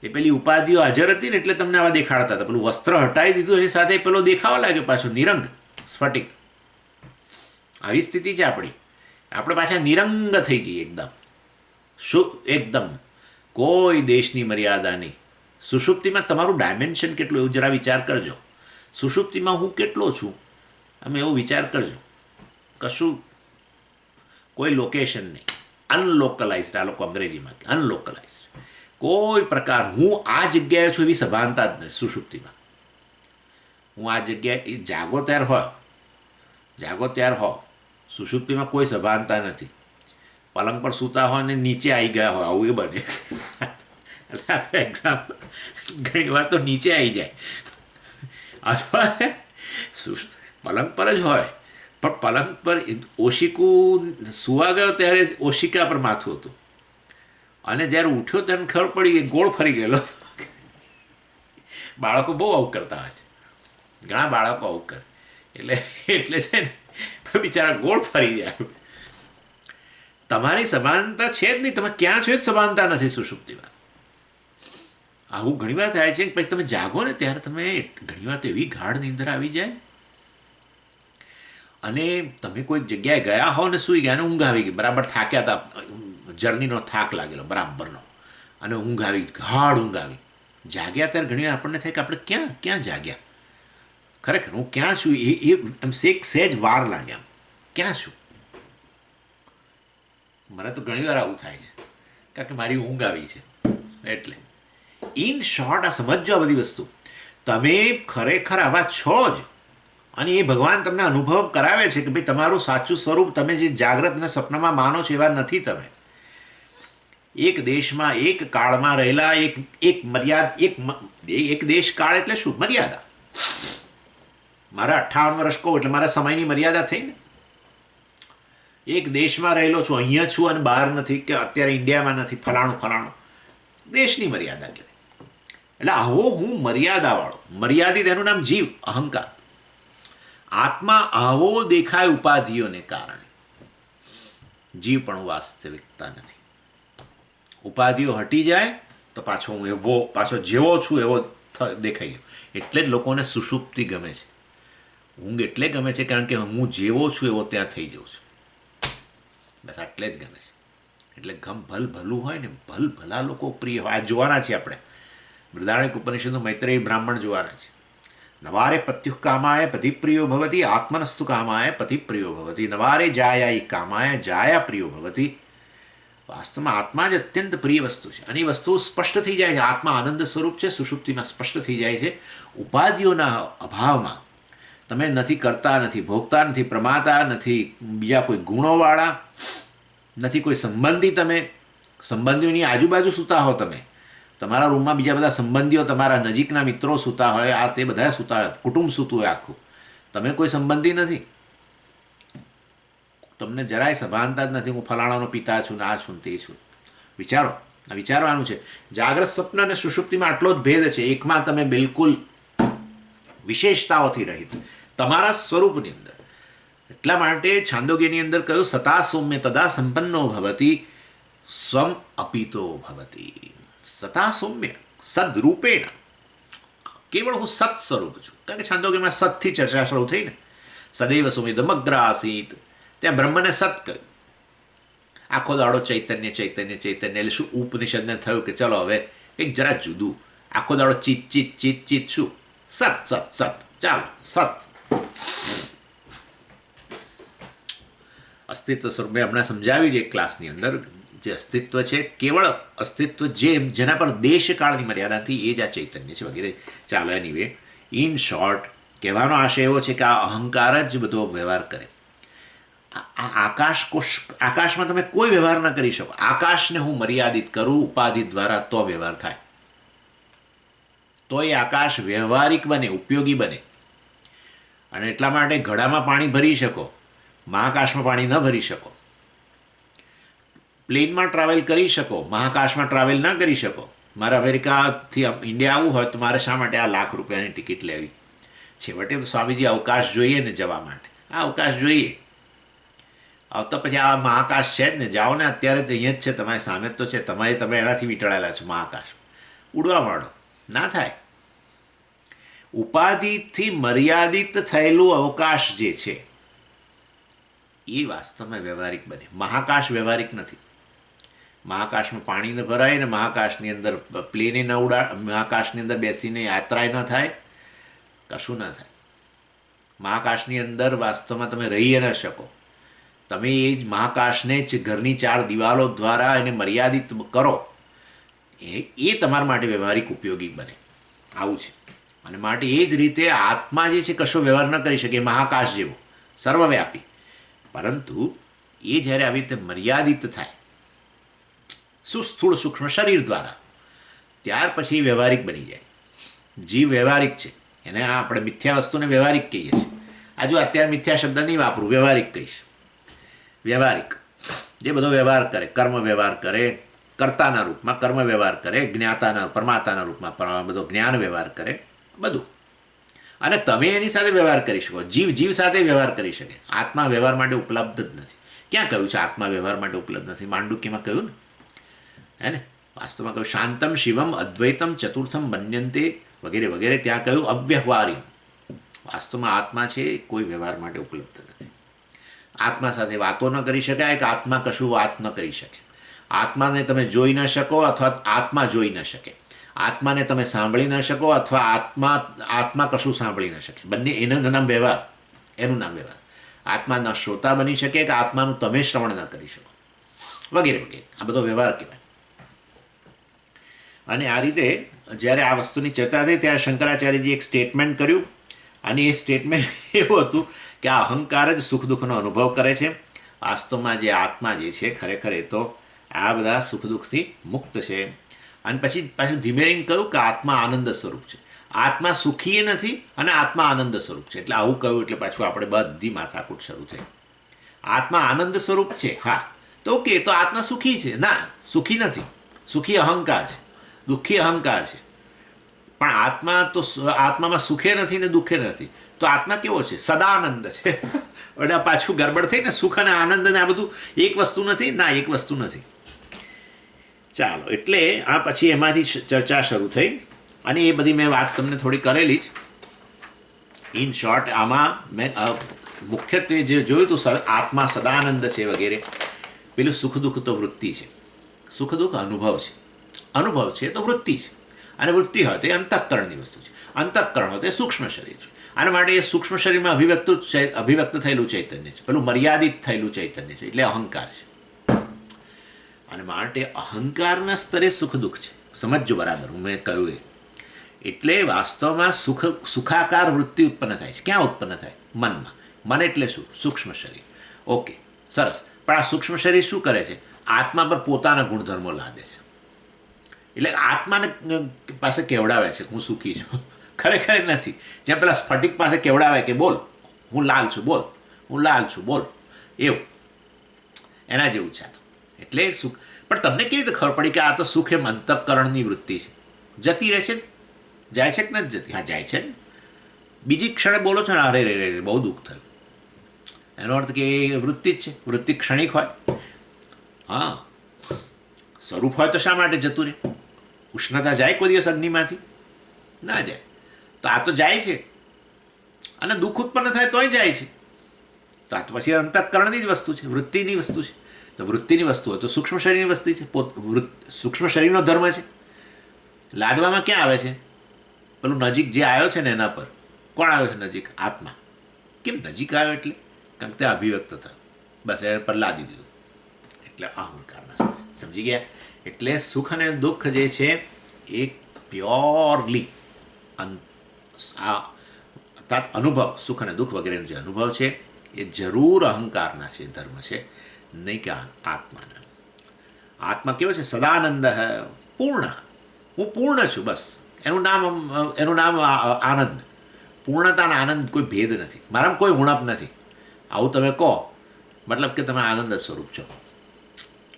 એ પેલી ઉપાધિઓ હાજર હતી ને એટલે તમને આવા દેખાડતા હતા. પેલું વસ્ત્ર હટાવી દીધું એની સાથે પેલો દેખાવા લાગ્યો પાછો નિરંગ સ્ફટિક. આવી સ્થિતિ છે આપણી. આપણે પાછા નિરંગ થઈ જઈએ એકદમ. શું? એકદમ કોઈ દેશની મર્યાદા નહીં. સુષુપ્તિમાં તમારું ડાયમેન્શન કેટલું એવું જરા વિચાર કરજો. સુષુપ્તિમાં હું કેટલો છું અમે એવો વિચાર કરજો. કશું કોઈ લોકેશન નહીં, અનલોકલાઇઝડ. આ લોકો અંગ્રેજીમાં અનલોકલાઇઝડ. કોઈ પ્રકાર હું આ જગ્યાએ છું એવી સભાનતા જ નથી સુષુપ્તિમાં. હું આ જગ્યાએ જાગો ત્યાર હો. સુષુપ્તિમાં કોઈ સભાનતા નથી. પલંગ પર સૂતા હોય ને નીચે આવી ગયા હોય, આવું એ બને. એટલે આ તો એક્ઝામ્પલ. ઘણી વાર તો નીચે આવી જાય અથવા પલંગ પર જ હોય, પણ પલંગ પર ઓશિકું સુવા ગયો ત્યારે ઓશિકા પર માથું હતું, અને જ્યારે ઉઠ્યો ત્યારે ખબર પડી કે ગોળ ફરી ગયેલો. બાળકો બહુ આવું કરતા હોય છે, ઘણા બાળકો આવું કરે. એટલે છે ને બિચારા ગોળ ફરી જાય. તમારી સમાનતા છે જ નહીં. તમે ક્યાં છો જ સમાનતા નથી સુષુપ્તિમાં. આવું ઘણીવાર થાય છે. પછી તમે જાગો ને ત્યારે તમે ઘણીવાર તો એવી ગાઢ નિંદર આવી જાય, અને તમે કોઈક જગ્યાએ ગયા હો ને સૂઈ ગયા, અને ઊંઘ આવી ગઈ. બરાબર થાક્યા હતા, જર્નીનો થાક લાગેલો બરાબરનો, અને ઊંઘ આવી, ગાઢ ઊંઘ આવી. જાગ્યા ત્યારે ઘણીવાર આપણને થાય કે આપણે ક્યાં જાગ્યા. ખરેખર હું ક્યાં છું એ એમ સહેજ વાર લાગે. આમ ક્યાં છું? મને તો ઘણીવાર આવું થાય છે, કારણ કે મારી ઊંઘ આવી છે. એટલે ઇન શોર્ટ આ સમજો આ બધી વસ્તુ. તમે ખરેખર આવા છો જ, અને એ ભગવાન તમને અનુભવ કરાવે છે કે ભાઈ તમારું સાચું સ્વરૂપ તમે જે જાગ્રત અને સપનામાં માનો છો એવા નથી. તમે એક દેશમાં એક કાળમાં રહેલા, એક દેશ કાળ એટલે શું? મર્યાદા. મારા 58 વર્ષ કહું એટલે મારા સમયની મર્યાદા થઈ ને. એક દેશમાં રહેલો છું, અહીંયા છું અને બહાર નથી, કે અત્યારે ઇન્ડિયામાં નથી, ફલાણું. દેશની મર્યાદા કહેવાય. એટલે આવો હું મર્યાદાવાળો, મર્યાદિત, એનું નામ જીવ, અહંકાર. આત્મા આવો દેખાય ઉપાધિઓને કારણે. જીવ પણ વાસ્તવિકતા નથી. ઉપાધિઓ હટી જાય તો પાછો હું પાછો જેવો છું એવો દેખાઈ ગયો. એટલે જ લોકોને સુષુપ્તિ ગમે છે. ઊંઘ એટલે ગમે છે કારણ કે હું જેવો છું એવો ત્યાં થઈ જાઉં છું. બસ આટલે જ ગમે છે. એટલે ભલું હોય ને, ભલા લોકો પ્રિય હોય. આ જોવાના છે આપણે. બૃહદારણ્યક ઉપનિષદનું મૈત્રેયી બ્રાહ્મણ જોવાના છે. નવારે પત્યુઃ કામાય પતિપ્રિયો ભવતી, આત્મનસ્તુ કામાય પતિપ્રિયો ભવતી, નવારે જાયાય કામાય જાયા પ્રિયો ભવતી. વાસ્તવમાં આત્મા જ અત્યંત પ્રિય વસ્તુ છે, અને એ વસ્તુ સ્પષ્ટ થઈ જાય છે. આત્મા આનંદ સ્વરૂપ છે, સુષુપ્તિમાં સ્પષ્ટ થઈ જાય છે. ઉપાધિઓના અભાવમાં તમે નથી, કરતા નથી, ભોગતા નથી, પ્રમાતા નથી, બીજા કોઈ ગુણોવાળા નથી, કોઈ સંબંધી. તમે સંબંધીઓની આજુબાજુ સૂતા હો, તમે તમારા રૂમમાં બીજા બધા સંબંધીઓ, તમારા નજીકના મિત્રો સૂતા હોય, આ તે બધા સૂતા હોય, કુટુંબ સૂતું હોય આખું. તમે કોઈ સંબંધી નથી, તમને જરાય સભાનતા જ નથી. હું ફલાણાનો પિતા છું, ના છું, તે છું. વિચારો, વિચારવાનું છે. જાગ્રત સ્વપ્ન અને સુષુપ્તિમાં આટલો જ ભેદ છે. એકમાં તમે બિલકુલ વિશેષતાઓથી રહિત તમારા સ્વરૂપની અંદર. એટલા માટે છાંદોગ્યની અંદર કહ્યું, સતા સૌમ્ય તદા સંપન્નો ભવતી સ્વમ અપિતો ભવતી. સતા સૌમ્ય, સદરૂપેણ, કેવળ હું સત સ્વરૂપ છું. કારણ કે છાંદોગ્યમાં સતથી ચર્ચા શરૂ થઈ ને. સદૈવ સૌમ્યદમગ્ર આસીત, ત્યાં બ્રહ્મને સત કહ્યું. આખો દાડો ચૈતન્ય. એટલે શું ઉપનિષદને થયું કે ચલો હવે એક જરા જુદું. આખો દાડો ચિત ચિત ચિત ચિત શું? સત સત સત. ચાલો સત અસ્તિત્વ સ્વરૂપ મેં હમણાં સમજાવ્યું છે એક ક્લાસની અંદર. જે અસ્તિત્વ છે કેવળ અસ્તિત્વ જેના પર દેશકાળની મર્યાદાથી એ જ આ ચૈતન્ય છે વગેરે. ચાલો એનીવે ઇન શોર્ટ કહેવાનો આશય એવો છે કે આ અહંકાર જ બધો વ્યવહાર કરે. આકાશમાં તમે કોઈ વ્યવહાર ન કરી શકો. આકાશને હું મર્યાદિત કરું ઉપાધિ દ્વારા તો વ્યવહાર થાય, તો એ આકાશ વ્યવહારિક બને, ઉપયોગી બને. અને એટલા માટે ઘડામાં પાણી ભરી શકો, મહાકાશમાં પાણી ન ભરી શકો. પ્લેનમાં ટ્રાવેલ કરી શકો, મહાકાશમાં ટ્રાવેલ ન કરી શકો. મારે અમેરિકાથી ઇન્ડિયા આવવું હોય તો મારે શા માટે આ લાખ રૂપિયાની ટિકિટ લેવી? છેવટે તો સ્વામીજી અવકાશ જોઈએ ને જવા માટે. આ અવકાશ જોઈએ. તો પછી આ મહાકાશ છે જ ને, જાઓ ને, અત્યારે તો અહીંયા જ છે, તમારી સામે જ તો છે. તમે એનાથી વીંટળાયેલા છો. મહાકાશ ઉડવા માંડો, ના થાય. ઉપાધિથી મર્યાદિત થયેલું અવકાશ જે છે એ વાસ્તવમાં વ્યવહારિક બને. મહાકાશ વ્યવહારિક નથી. મહાકાશમાં પાણી ન ભરાય ને મહાકાશની અંદર પ્લેને ન મહાકાશની અંદર બેસીને યાત્રાએ ન થાય, કશું ન થાય. મહાકાશની અંદર વાસ્તવમાં તમે રહી ન શકો. તમે એ જ મહાકાશને જ ઘરની 4 દિવાલો દ્વારા એને મર્યાદિત કરો, એ તમારા માટે વ્યવહારિક ઉપયોગી બને. આવું છે. અને માટે એ જ રીતે આત્મા જે છે કશો વ્યવહાર ન કરી શકે, મહાકાશ જેવો સર્વવ્યાપી. પરંતુ એ જ્યારે આવી રીતે મર્યાદિત થાય સુસ્થૂળ સૂક્ષ્મ શરીર દ્વારા, ત્યાર પછી વ્યવહારિક બની જાય. જીવ વ્યવહારિક છે. એને આપણે મિથ્યા વસ્તુને વ્યવહારિક કહીએ છીએ. આ જો અત્યારે મિથ્યા શબ્દ નહીં વાપરું, વ્યવહારિક કહીશ. વ્યવહારિક જે બધો વ્યવહાર કરે, કર્મ વ્યવહાર કરે, કર્તાના રૂપમાં કર્મ વ્યવહાર કરે, જ્ઞાતાના પરમાત્માના રૂપમાં બધો જ્ઞાન વ્યવહાર કરે, બધું. અને તમે એની સાથે વ્યવહાર કરી શકો. જીવ સાથે વ્યવહાર કરી શકે. આત્મા વ્યવહાર માટે ઉપલબ્ધ જ નથી. ક્યાં કહ્યું છે આત્મા વ્યવહાર માટે ઉપલબ્ધ નથી? માંડુક્યમાં કહ્યું ને, હે ને? વાસ્તવમાં કહ્યું શાંતમ શિવમ અદ્વૈતમ ચતુર્થમ મન્યંતે વગેરે વગેરે. ત્યાં કહ્યું અવ્યવહાર્યમ. વાસ્તવમાં આત્મા છે કોઈ વ્યવહાર માટે ઉપલબ્ધ નથી. આત્મા સાથે વાતો ન કરી શકાય કે આત્મા કશું વાત ન કરી શકે. આત્માને તમે જોઈ ન શકો અથવા આત્મા જોઈ ન શકે. આત્માને તમે સાંભળી ન શકો અથવા આત્મા કશું સાંભળી ન શકે. બંને એનું નામ વ્યવહાર, એનું નામ વ્યવહાર. આત્મા ન શ્રોતા બની શકે કે આત્માનું તમે શ્રવણ ન કરી શકો, વગેરે વગેરે. આ બધો વ્યવહાર કહેવાય. અને આ રીતે જ્યારે આ વસ્તુની ચર્ચા થઈ ત્યારે શંકરાચાર્યજી એક સ્ટેટમેન્ટ કર્યું. અને એ સ્ટેટમેન્ટ એવું હતું કે આ અહંકાર જ સુખ દુઃખનો અનુભવ કરે છે. વાસ્તવમાં જે આત્મા જે છે ખરેખર એ તો આ બધા સુખ દુઃખથી મુક્ત છે. અને પછી પાછું ધીમે રહીને કહ્યું કે આત્મા આનંદ સ્વરૂપ છે. આત્મા સુખી નથી અને આત્મા આનંદ સ્વરૂપ છે. એટલે આવું કહ્યું એટલે પાછું આપણે બધી માથાકૂટ શરૂ થઈ. આત્મા આનંદ સ્વરૂપ છે, હા, તો ઓકે, તો આત્મા સુખી છે? ના, સુખી નથી. સુખી અહંકાર છે, દુઃખી અહંકાર છે. પણ આત્મામાં સુખે નથી ને દુઃખે નથી. તો આત્મા કેવો છે? સદાનંદ છે. એટલે પાછું ગરબડ થઈ ને, સુખ અને આનંદ ને આ બધું એક વસ્તુ નથી. ના, એક વસ્તુ નથી. ચાલો, એટલે આ પછી એમાંથી ચર્ચા શરૂ થઈ અને એ બધી મેં વાત તમને થોડી કરેલી જ. ઇન શોર્ટ આમાં મેં મુખ્યત્વે જે જોયું હતું આત્મા સદાનંદ છે વગેરે. પેલું સુખ દુઃખ તો વૃત્તિ છે. સુખ દુઃખ અનુભવ છે. અનુભવ છે તો વૃત્તિ છે. અને વૃત્તિ હોય તો એ અંતઃકરણની વસ્તુ છે. અંતઃકરણ હોય તો એ સૂક્ષ્મ શરીર છે. આના માટે એ સૂક્ષ્મ શરીરમાં અભિવ્યક્ત થયેલું ચૈતન્ય છે. પેલું મર્યાદિત થયેલું ચૈતન્ય છે. એટલે અહંકાર છે. અને માટે અહંકારના સ્તરે સુખ દુઃખ છે. સમજજો બરાબર, હું મેં કહ્યું એ. એટલે વાસ્તવમાં સુખાકાર વૃત્તિ ઉત્પન્ન થાય છે. ક્યાં ઉત્પન્ન થાય? મનમાં. મન એટલે શું? સૂક્ષ્મ શરીર. ઓકે, સરસ. પણ આ સૂક્ષ્મ શરીર શું કરે છે? આત્મા પર પોતાના ગુણધર્મો લાદે છે. એટલે આત્માને પાસે કેવડાવે છે હું સુખી છું. ખરેખર નથી. જેમ પેલા સ્ફટિક પાસે કેવડાવે કે બોલ હું લાલ છું, બોલ હું લાલ છું, બોલ, એવું એના જેવું છે. એટલે સુખ. પણ તમને કેવી રીતે ખબર પડી કે આ તો સુખ એમ અંતઃકરણની વૃત્તિ છે? જતી રહે છે ને, જાય છે કે નથી જતી? હા, જાય છે ને. બીજી ક્ષણે બોલો છો ને, અરે રે રે બહુ દુઃખ થયું. એનો અર્થ કે એ વૃત્તિ જ છે. વૃત્તિ ક્ષણિક હોય. હા, સ્વરૂપ હોય તો શા માટે જતું રહે? ઉષ્ણતા જાય કોઈ દિવસ અગ્નિમાંથી? ના જાય. તો આ તો જાય છે. અને દુઃખ ઉત્પન્ન થાય તોય જાય છે. તો આ તો પછી અંતઃકરણની જ વસ્તુ છે, વૃત્તિની વસ્તુ છે. તો વૃત્તિની વસ્તુ હોય તો સૂક્ષ્મ શરીરની વસ્તુ છે. સૂક્ષ્મ શરીરનો ધર્મ છે. લાદવામાં ક્યાં આવે છે? પેલું નજીક જે આવ્યો છે ને એના પર. કોણ આવ્યો છે નજીક? આત્મા. કેમ નજીક આવ્યો? એટલે કારણ કે તે અભિવ્યક્ત થયો, બસ એના પર લાદી દીધું, એટલે અહંકારના સ્તરે. સમજી ગયા? એટલે સુખ અને દુઃખ જે છે એ પ્યોરલી અર્થાત અનુભવ, સુખ અને દુઃખ વગેરેનો જે અનુભવ છે એ જરૂર અહંકારના છે, ધર્મ છે, નહીં કે આત્માના. આત્મા કેવો છે? સદાનંદ, પૂર્ણ. હું પૂર્ણ છું, બસ. એનું નામ આનંદ. પૂર્ણતા અને આનંદ કોઈ ભેદ નથી, મારામાં કોઈ ઉણપ નથી. આવું તમે કહો મતલબ કે તમે આનંદ સ્વરૂપ છો,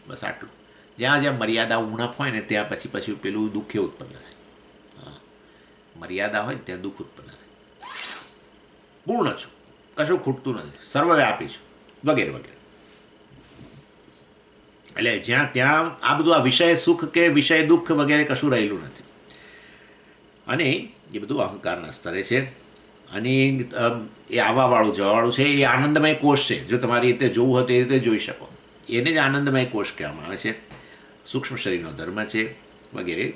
બસ આટલું. જ્યાં જ્યાં મર્યાદા ઉણપ હોય ને ત્યાં પછી પેલું દુઃખે ઉત્પન્ન થાય. મર્યાદા હોય ને ત્યાં દુઃખ ઉત્પન્ન થાય. પૂર્ણ છું, કશું ખૂટતું નથી, સર્વવ્યાપી છું, વગેરે વગેરે. એટલે જ્યાં ત્યાં આ બધું આ વિષય સુખ કે વિષય દુઃખ વગેરે કશું રહેલું નથી. અને એ બધું અહંકારના સ્તરે છે. અને એ આવવાવાળું જવાવાળું છે, એ આનંદમય કોષ છે. જો તમારી રીતે જોવું હોય તે રીતે જોઈ શકો. એને જ આનંદમય કોષ કહેવામાં આવે છે. સૂક્ષ્મ શરીરનો ધર્મ છે વગેરે,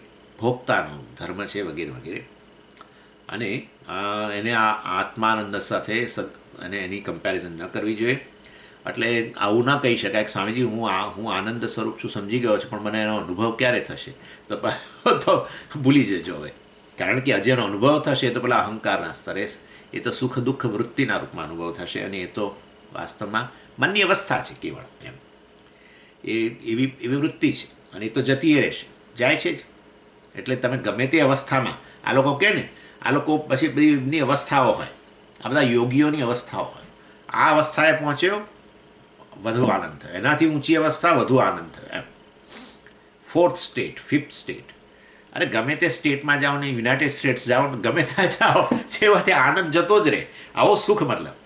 ભોગતાનો ધર્મ છે વગેરે વગેરે. અને એને આ આત્માનંદ સાથે અને એની કમ્પેરિઝન ન કરવી જોઈએ. એટલે આવું ના કહી શકાય કે સ્વામીજી હું આનંદ સ્વરૂપ છું, સમજી ગયો છું, પણ મને એનો અનુભવ ક્યારે થશે? તો ભૂલી જજો હવે. કારણ કે હજી એનો અનુભવ થશે તો પેલા અહંકારના સ્તરે એ તો સુખ દુઃખ વૃત્તિના રૂપમાં અનુભવ થશે. અને એ તો વાસ્તવમાં મનની અવસ્થા છે કેવળ. એમ એવી વૃત્તિ છે, અને એ તો જતી રહેશે, જાય છે જ. એટલે તમે ગમે તે અવસ્થામાં, આ લોકો કહે ને, આ લોકો પછી બધી અવસ્થાઓ હોય, આ બધા યોગીઓની અવસ્થાઓ હોય. આ અવસ્થાએ પહોંચ્યો, વધુ આનંદ થયો. એનાથી ઊંચી અવસ્થા, વધુ આનંદ થયો. એમ 4th સ્ટેટ, 5th સ્ટેટ. અરે ગમે તે સ્ટેટમાં જાઓ ને, યુનાઇટેડ સ્ટેટ્સ જાઓ ને, ગમે ત્યાં જાઓ, છેવટે આનંદ જતો જ રહે. આવો સુખ મતલબ.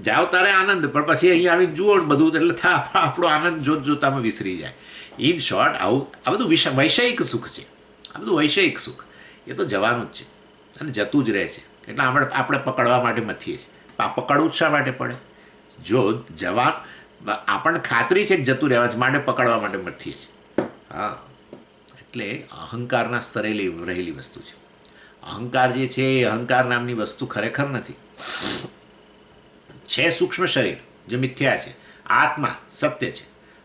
જાઓ તારે આનંદ, પણ પછી અહીંયા આવીને જુઓ બધું, એટલે આપણો આનંદ જોતામાં વિસરી જાય. ઇન શોર્ટ આ બધું વૈષયિક સુખ છે. આ બધું વૈષયિક સુખ એ તો જવાનું જ છે અને જતું જ રહે છે. એટલે આપણે પકડવા માટે મથીએ છીએ. પકડવું જ શા માટે પડે? જો આપણને ખાતરી છે કે જતું રહેવા છે, માટે પકડવા માટે મથીએ છીએ. હા, એટલે અહંકારના સ્તરે રહેલી વસ્તુ છે. અહંકાર જે છે એ અહંકાર નામની વસ્તુ ખરેખર નથી. છે સૂક્ષ્મ શરીર જે મિથ્યા છે, આત્મા સત્ય છે.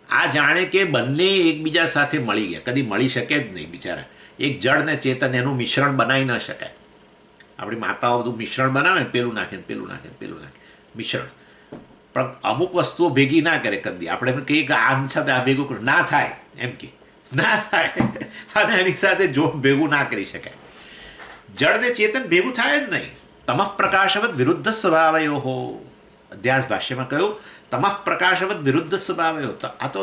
આ જાણે કે બંને એકબીજા સાથે મળી ગયા, કદી મળી શકે જ નહીં બિચારા. એક જળ ને ચેતન, એનું મિશ્રણ બનાવી ન શકાય. આપણી માતાઓ બધું મિશ્રણ બનાવે, પેલું નાખે ને પેલું નાખે ને પેલું નાખે, મિશ્રણ. પણ અમુક વસ્તુઓ ભેગી ના કરે કદી. આપણે કહીએ કે આમ સાથે આ ભેગું કરું, ના થાય, એમ કે ના થાય. અને એની સાથે જો ભેગું ના કરી શકાય. જળ ને ચેતન ભેગું થાય જ નહીં. તમઃ પ્રકાશવત વિરુદ્ધ સ્વભાવયો હો. અધ્યાસ ભાષ્યમાં કહ્યું, તમઃ પ્રકાશવત વિરુદ્ધ સ્વભાવયો. આ તો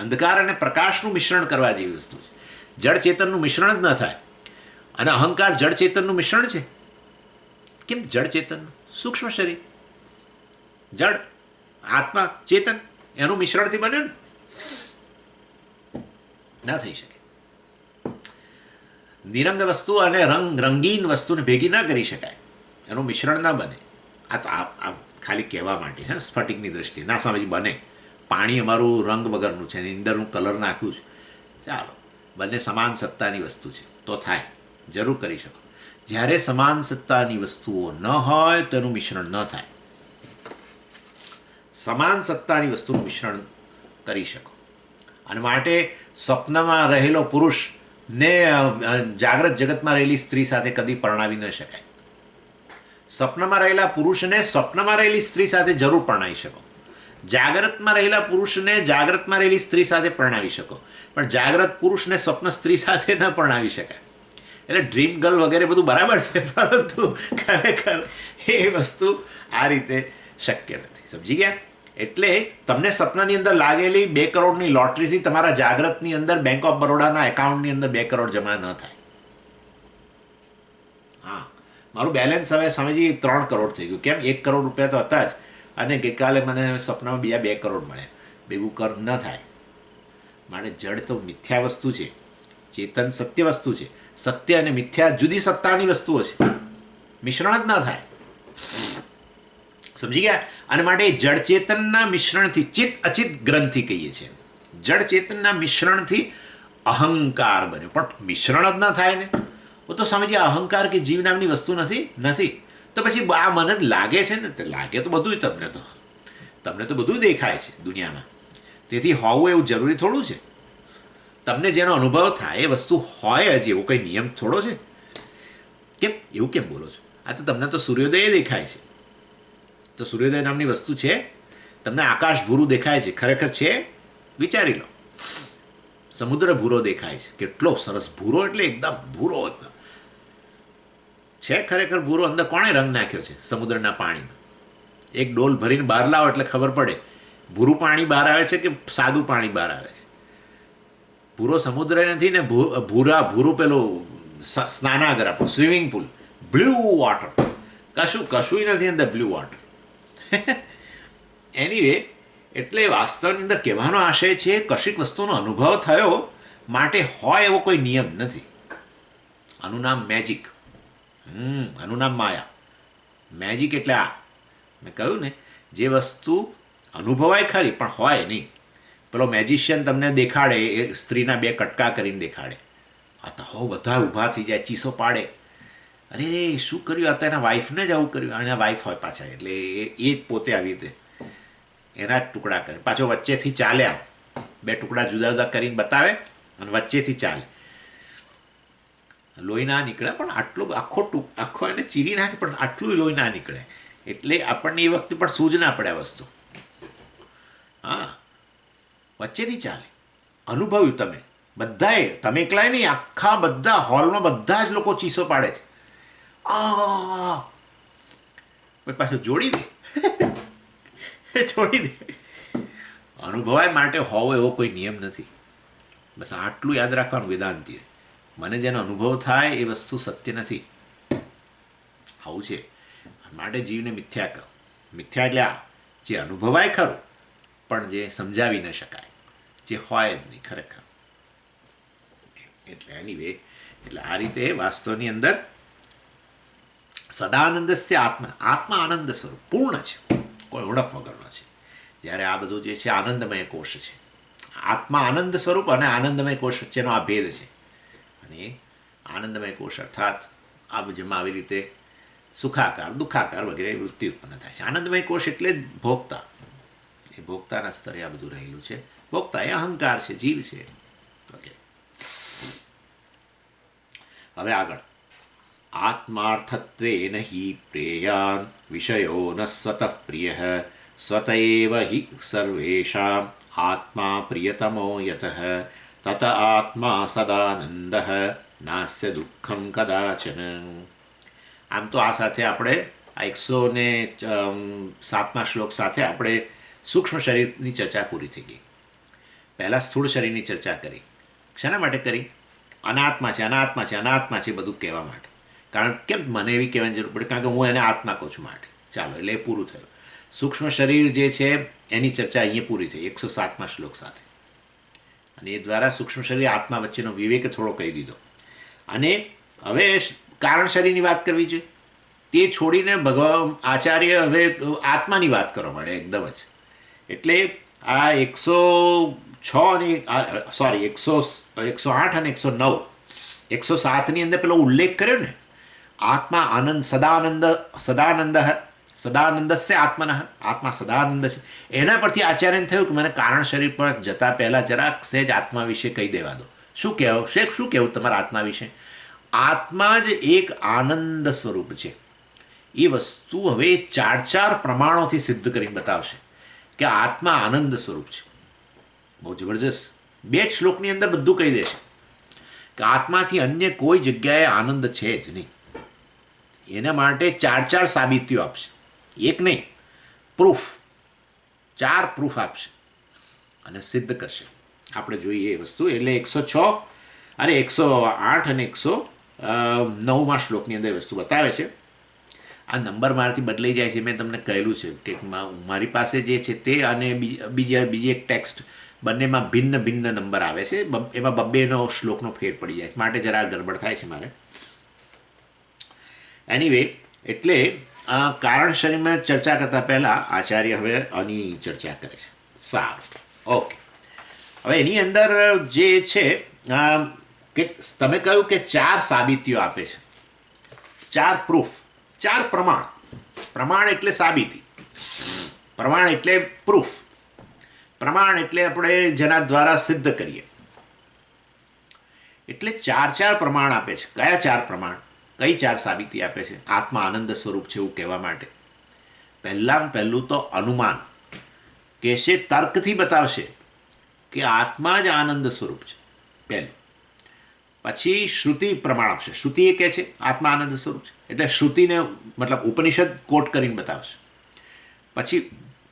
અંધકાર અને પ્રકાશનું મિશ્રણ કરવા જેવી વસ્તુ છે. જળ ચેતનનું મિશ્રણ જ ન થાય. અને અહંકાર જળ ચેતનનું મિશ્રણ છે. કેમ જળ ચેતનનું? સૂક્ષ્મ શરીર, જળ, આત્મા, ચેતન, એનું મિશ્રણથી બન્યું ને. ના થઈ શકે. નિરંગ વસ્તુ અને રંગીન વસ્તુને ભેગી ના કરી શકાય. એનું મિશ્રણ ના બને. આ તો આ ખાલી કહેવા માટે છે, સ્ફટિકની દ્રષ્ટિએ. ના સમજી બને. પાણી અમારું રંગ વગરનું છે, એની અંદર હું કલર નાખું છું, ચાલો, બંને સમાન સત્તાની વસ્તુ છે તો થાય, જરૂર કરી શકો. જ્યારે સમાન સત્તાની વસ્તુઓ ન હોય તો એનું મિશ્રણ ન થાય. સમાન સત્તાની વસ્તુનું મિશ્રણ કરી શકો. અને માટે સ્વપ્નમાં રહેલો પુરુષ ને જાગ્રત જગતમાં રહેલી સ્ત્રી સાથે કદી પરણાવી ન શકાય. સ્વપ્નમાં રહેલા પુરુષને સ્વપ્નમાં રહેલી સ્ત્રી સાથે જરૂર પરણાવી શકો. જાગ્રતમાં રહેલા પુરુષને જાગ્રતમાં રહેલી સ્ત્રી સાથે પરણાવી શકો, પણ જાગ્રત પુરુષને સ્વપ્ન સ્ત્રી સાથે ન પરણાવી શકાય. એટલે ડ્રીમ ગર્લ વગેરે બધું બરાબર છે, પરંતુ ખરેખર એ વસ્તુ આ રીતે શક્ય નથી. સમજી ગયા? એટલે તમને સપનાની અંદર લાગેલી 2 કરોડની લોટરીથી તમારા જાગ્રતની અંદર બેંક ઓફ બરોડાના એકાઉન્ટની અંદર 2 કરોડ જમા ન થાય. હા, મારું બેલેન્સ હવે સ્વામીજી 3 કરોડ થઈ ગયું. કેમ? 1 કરોડ રૂપિયા તો હતા જ, અને ગઈકાલે મને સપનામાં બીજા 2 કરોડ મળ્યા. ભેગું કર ન થાય. માટે જડ તો મિથ્યા વસ્તુ છે, ચેતન સત્ય વસ્તુ છે. સત્ય અને મિથ્યા જુદી સત્તાની વસ્તુઓ છે, મિશ્રણ જ ન થાય. સમજી ગયા? અને માટે જડ ચેતનના મિશ્રણથી, ચિત્ત અચિત ગ્રંથિ કહીએ છીએ, જડ ચેતનના મિશ્રણથી અહંકાર બન્યો. પણ મિશ્રણ જ ન થાય ને. હું તો સ્વામીજી અહંકાર કે જીવ નામની વસ્તુ નથી. તો પછી આ મને જ લાગે છે ને. તે લાગે તો બધું તમને તો બધું દેખાય છે દુનિયામાં. તેથી હોવું એવું જરૂરી થોડું છે. તમને જેનો અનુભવ થાય એ વસ્તુ હોય જ, એવો કંઈ નિયમ થોડો છે. કેમ એવું કેમ બોલો છો? આ તો તમને તો સૂર્યોદય દેખાય છે. તો સૂર્યોદય નામની વસ્તુ છે. તમને આકાશ ભૂરું દેખાય છે, ખરેખર છે? વિચારી લો. સમુદ્ર ભૂરો દેખાય છે, કેટલો સરસ ભૂરો, એટલે એકદમ ભૂરો છે. ખરેખર ભૂરો? અંદર કોણે રંગ નાખ્યો છે સમુદ્રના પાણીમાં? એક ડોલ ભરીને બહાર લાવો એટલે ખબર પડે ભૂરું પાણી બહાર આવે છે કે સાદું પાણી બહાર આવે છે. ભૂરો સમુદ્ર નથી ને ભૂરું પેલું સ્નાનાગર, આપણું સ્વિમિંગ પુલ, બ્લુ વોટર. કશું નથી અંદર બ્લુ વોટર. એનીવે, એટલે વાસ્તવની અંદર કહેવાનો આશય છે, કશીક વસ્તુનો અનુભવ થયો માટે હોય એવો કોઈ નિયમ નથી. આનું નામ મેજિક. આનું નામ માયા. મેજિક એટલે આ મેં કહ્યું ને, જે વસ્તુ અનુભવાય ખરી પણ હોય નહીં. પેલો મેજિશિયન તમને દેખાડે, એ સ્ત્રીના 2 કટકા કરીને દેખાડે. આ તો બધા ઊભા થઈ જાય, ચીસો પાડે, અરે રે શું કર્યું? આ તો એના વાઈફને જ આવું કર્યું. અને વાઈફ હોય પાછા, એટલે એ જ પોતે આવી રીતે એના જ ટુકડા કરે. પાછો વચ્ચેથી ચાલે, આમ 2 ટુકડા જુદા જુદા કરીને બતાવે અને વચ્ચેથી ચાલે. લોહી ના નીકળે, પણ આટલું આખો એને ચીરી નાખે, પણ આટલું લોહી ના નીકળે. એટલે આપણને એ વખતે પણ સૂઝ ના પડે આ વસ્તુ. હા, વચ્ચેથી ચાલે. અનુભવ્યું તમે બધાએ, તમે એકલાય નહીં, આખા બધા હોલમાં બધા જ લોકો ચીસો પાડે છે. પાછું જોડી દે. અનુભવાય માટે હોવો એવો કોઈ નિયમ નથી. બસ આટલું યાદ રાખવાનું વેદાંતિએ. મને જેનો અનુભવ થાય એ વસ્તુ સત્ય નથી. આવું છે. માટે જીવને મિથ્યા કહો. મિથ્યા એટલે આ જે અનુભવાય ખરું, પણ જે સમજાવી ન શકાય, જે હોય જ નહીં ખરેખર. એટલે એનીવે, એટલે આ રીતે વાસ્તવની અંદર સદાનંદસ્ય આત્મા આનંદ સ્વરૂપ પૂર્ણ છે, કોઈ ઉણપ વગરનો છે. જ્યારે આ બધું જે છે આનંદમય કોષ છે. આત્મા આનંદ સ્વરૂપ અને આનંદમય કોષ વચ્ચેનો આ ભેદ છે. અને આનંદમય કોષ અર્થાત આ જેમાં આવી રીતે સુખાકાર, દુઃખાકાર વગેરે વૃત્તિ ઉત્પન્ન થાય છે. આનંદમય કોષ એટલે જ ભોગતા. એ ભોગતાના સ્તરે આ બધું રહેલું છે. ભોગતા એ અહંકાર છે, જીવ છે વગેરે. હવે આગળ, આત્માર્થત્વેન હિ પ્રેયાન વિષયો ન સ્વતઃ પ્રિય સ્વતએવ હિ સર્વેષામ આત્મા પ્રિયતમો યતઃ તત આત્મા સદાનંદ નાસ્ય દુઃખમ કદાચન. આમ તો આ સાથે આપણે આ 107મા શ્લોક સાથે આપણે સૂક્ષ્મ શરીરની ચર્ચા પૂરી થઈ ગઈ. પહેલાં સ્થૂળ શરીરની ચર્ચા કરી. શાના માટે કરી? અનાત્મા છે બધું કહેવા માટે. કારણ કેમ મને એવી કહેવાની જરૂર પડે? કારણ કે હું એને આત્મા કહું છું માટે. ચાલો, એટલે એ પૂરું થયું. સૂક્ષ્મ શરીર જે છે એની ચર્ચા અહીંયા પૂરી થઈ 107મા શ્લોક સાથે. અને એ દ્વારા સૂક્ષ્મ શરીર આત્મા વચ્ચેનો વિવેક થોડો કહી દીધો. અને હવે કારણ શરીરની વાત કરવી જોઈએ. તે છોડીને આચાર્ય હવે આત્માની વાત કરવા માંડે એકદમ જ. એટલે આ 108 અને 109, 107ની અંદર પેલો ઉલ્લેખ કર્યો ને, આત્મા આનંદ સદાનંદસ્ય આત્મા સદાનંદ છે. એના પરથી આચાર્યને થયું કે મને કારણ શરીર પર જતા પહેલાં જરાક સહેજ આત્મા વિશે કહી દેવા દો. શું કહેવું તમારા આત્મા વિશે? આત્મા જ એક આનંદ સ્વરૂપ છે. એ વસ્તુ હવે 4 પ્રમાણોથી સિદ્ધ કરીને બતાવશે કે આત્મા આનંદ સ્વરૂપ છે. બહુ જબરજસ્ત. 2 શ્લોકની અંદર બધું કહી દેશે કે આત્માથી અન્ય કોઈ જગ્યાએ આનંદ છે જ નહીં. એના માટે 4 સાબિતીઓ આપશે. એક નહીં, પ્રૂફ. 4 પ્રૂફ આપશે અને સિદ્ધ કરશે. આપણે જોઈએ એ વસ્તુ. એટલે 108 અને 109મા શ્લોકની અંદર વસ્તુ બતાવે છે. આ નંબર મારાથી બદલાઈ જાય છે. મેં તમને કહેલું છે કે મારી પાસે જે છે તે અને બીજી એક ટેક્સ્ટ, બંનેમાં ભિન્ન નંબર આવે છે. એમાં 2નો શ્લોકનો ફેર પડી જાય છે, માટે જરા ગડબડ થાય છે મારે. એનીવે, એટલે કારણ શરીરમાં ચર્ચા કરતાં પહેલાં આચાર્ય હવે આની ચર્ચા કરે છે. સારું, ઓકે. હવે એની અંદર જે છે કે તમે કહ્યું કે 4 સાબિતીઓ આપે છે, 4 પ્રૂફ, 4 પ્રમાણ. પ્રમાણ એટલે સાબિતી, પ્રમાણ એટલે પ્રૂફ, પ્રમાણ એટલે આપણે જેના દ્વારા સિદ્ધ કરીએ. એટલે 4 પ્રમાણ આપે છે. કયા 4 પ્રમાણ, કઈ 4 સાબિતી આપે છે આત્મા આનંદ સ્વરૂપ છે એવું કહેવા માટે? પહેલું તો અનુમાન કહેશે, તર્કથી બતાવશે કે આત્મા જ આનંદ સ્વરૂપ છે, પહેલું. પછી શ્રુતિ પ્રમાણ આપશે, શ્રુતિ એ કહે છે આત્મા આનંદ સ્વરૂપ છે, એટલે શ્રુતિને મતલબ ઉપનિષદ કોટ કરીને બતાવશે. પછી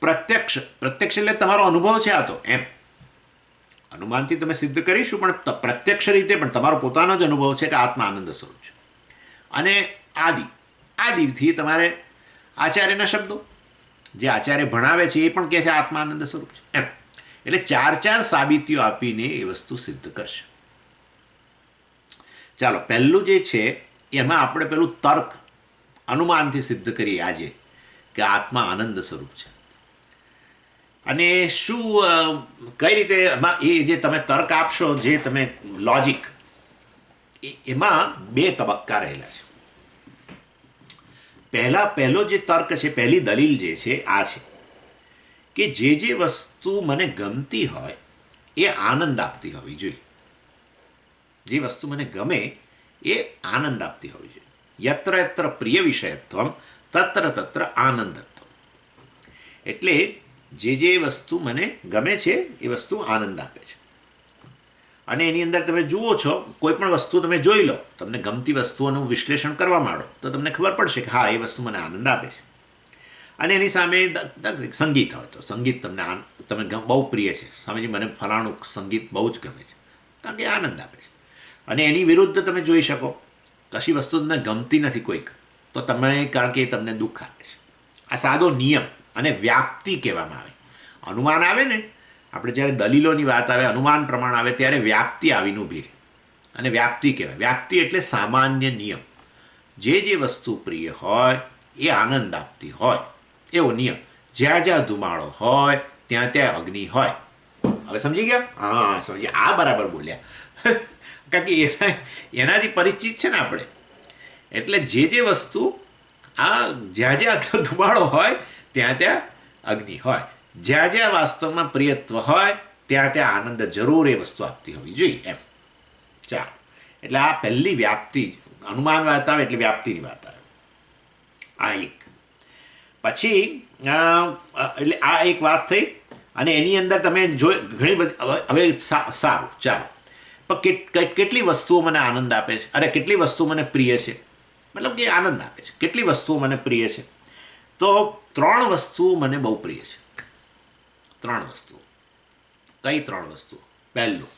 પ્રત્યક્ષ, પ્રત્યક્ષ એટલે તમારો અનુભવ છે આ તો, એમ અનુમાનથી તમે સિદ્ધ કરીશું, પણ પ્રત્યક્ષ રીતે પણ તમારો પોતાનો જ અનુભવ છે કે આત્મા આનંદ સ્વરૂપ છે. અને આદિથી તમારે આચાર્યના શબ્દો, જે આચાર્ય ભણાવે છે એ પણ કહે છે આત્મા આનંદ સ્વરૂપ છે, એમ. એટલે 4 સાબિતીઓ આપીને એ વસ્તુ સિદ્ધ કરશે. ચાલો, પહેલું જે છે એમાં આપણે પેલું તર્ક, અનુમાનથી સિદ્ધ કરીએ આજે કે આત્મા આનંદ સ્વરૂપ છે. અને શું, કઈ રીતે એ જે તમે તર્ક આપશો, જે તમે લોજિક, એમાં 2 તબક્કા રહેલા છે. પહેલો જે તર્ક છે, પહેલી દલીલ જે છે આ છે કે જે વસ્તુ મને ગમતી હોય એ આનંદ આપતી હોવી જોઈએ. જે વસ્તુ મને ગમે એ આનંદ આપતી હોવી જોઈએ. યત્ર યત્ર પ્રિય વિષયત્વમ તત્ર તત્ર આનંદત્વમ. એટલે જે વસ્તુ મને ગમે છે એ વસ્તુ આનંદ આપે છે. અને એની અંદર તમે જુઓ છો, કોઈ પણ વસ્તુ તમે જોઈ લો, તમને ગમતી વસ્તુઓનું વિશ્લેષણ કરવા માંડો તો તમને ખબર પડશે કે હા, એ વસ્તુ મને આનંદ આપે છે. અને એની સામે સંગીત હોય તો સંગીત તમે બહુ પ્રિય છે, સ્વામીજી મને ફલાણું સંગીત બહુ જ ગમે છે, કારણ કે આનંદ આપે છે. અને એની વિરુદ્ધ તમે જોઈ શકો, કશી વસ્તુ તમને ગમતી નથી કોઈક, તો તમે, કારણ કે એ તમને દુઃખ આપે છે. આ સાદો નિયમ અને વ્યાપ્તિ કહેવામાં આવે. અનુમાન આવે ને, આપણે જ્યારે દલીલોની વાત આવે, અનુમાન પ્રમાણ આવે, ત્યારે વ્યાપ્તિ આવીને ઊભી રહે, અને વ્યાપ્તિ કહેવાય. વ્યાપ્તિ એટલે સામાન્ય નિયમ. જે વસ્તુ પ્રિય હોય એ આનંદ આપતી હોય એવો નિયમ. જ્યાં જ્યાં ધુમાડો હોય ત્યાં ત્યાં અગ્નિ હોય. હવે સમજી ગયા? હા, સમજી. આ બરાબર બોલ્યા. કારણ કે એનાથી પરિચિત છે ને આપણે. એટલે જે વસ્તુ, જ્યાં જ્યાં ધુમાડો હોય ત્યાં ત્યાં અગ્નિ હોય. જ્યાં જ્યાં વાસ્તવમાં પ્રિયત્વ હોય ત્યાં ત્યાં આનંદ જરૂર એ વસ્તુ આપતી હોવી જોઈએ, એમ. ચાલો, એટલે આ પહેલી વ્યાપ્તિ, અનુમાન વાત આવે એટલે વ્યાપ્તિની વાત આવે. આ એક. પછી એટલે આ એક વાત થઈ. અને એની અંદર તમે ઘણી બધી, હવે સારું, ચાલો, પણ કેટલી વસ્તુઓ મને આનંદ આપે છે, અરે કેટલી વસ્તુઓ મને પ્રિય છે, મતલબ કે આનંદ આપે છે, કેટલી વસ્તુઓ મને પ્રિય છે? તો 3 વસ્તુઓ મને બહુ પ્રિય છે. 3 વસ્તુઓ. કઈ 3 વસ્તુઓ? પહેલું,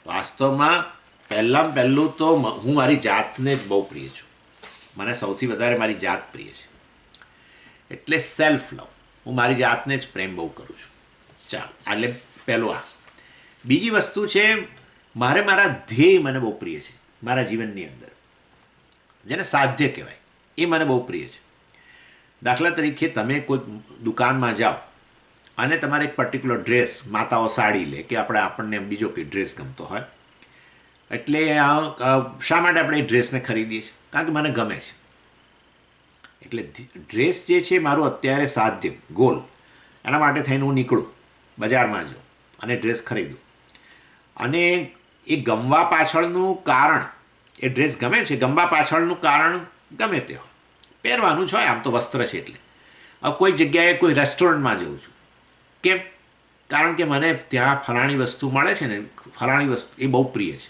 વાસ્તવમાં પહેલું તો હું મારી જાતને જ બહુ પ્રિય છું. મને સૌથી વધારે મારી જાત પ્રિય છે. એટલે સેલ્ફ લવ, હું મારી જાતને જ પ્રેમ બહુ કરું છું. ચાલો, એટલે પહેલું આ. બીજી વસ્તુ છે, મારા ધ્યેય મને બહુ પ્રિય છે મારા જીવનની અંદર, જેને સાધ્ય કહેવાય, એ મને બહુ પ્રિય છે. દાખલા તરીકે તમે કોઈ દુકાનમાં જાઓ અને તમારે એક પર્ટિક્યુલર ડ્રેસ, માતાઓ સાડી લે કે આપણને બીજો કોઈ ડ્રેસ ગમતો હોય, એટલે શા માટે આપણે એ ડ્રેસને ખરીદીએ છીએ? કારણ કે મને ગમે છે. એટલે ડ્રેસ જે છે મારું અત્યારે સાધ્ય, ગોલ, એના માટે થઈને હું નીકળું, બજારમાં જાઉં અને ડ્રેસ ખરીદું. અને એ ગમવા પાછળનું કારણ, એ ડ્રેસ ગમે છે, ગમવા પાછળનું કારણ ગમે તે હોય, પહેરવાનું જ હોય, આમ તો વસ્ત્ર છે. એટલે હવે કોઈ જગ્યાએ કોઈ રેસ્ટોરન્ટમાં જઉં છું, કેમ? કારણ કે મને ત્યાં ફલાણી વસ્તુ મળે છે ને, ફલાણી વસ્તુ એ બહુ પ્રિય છે.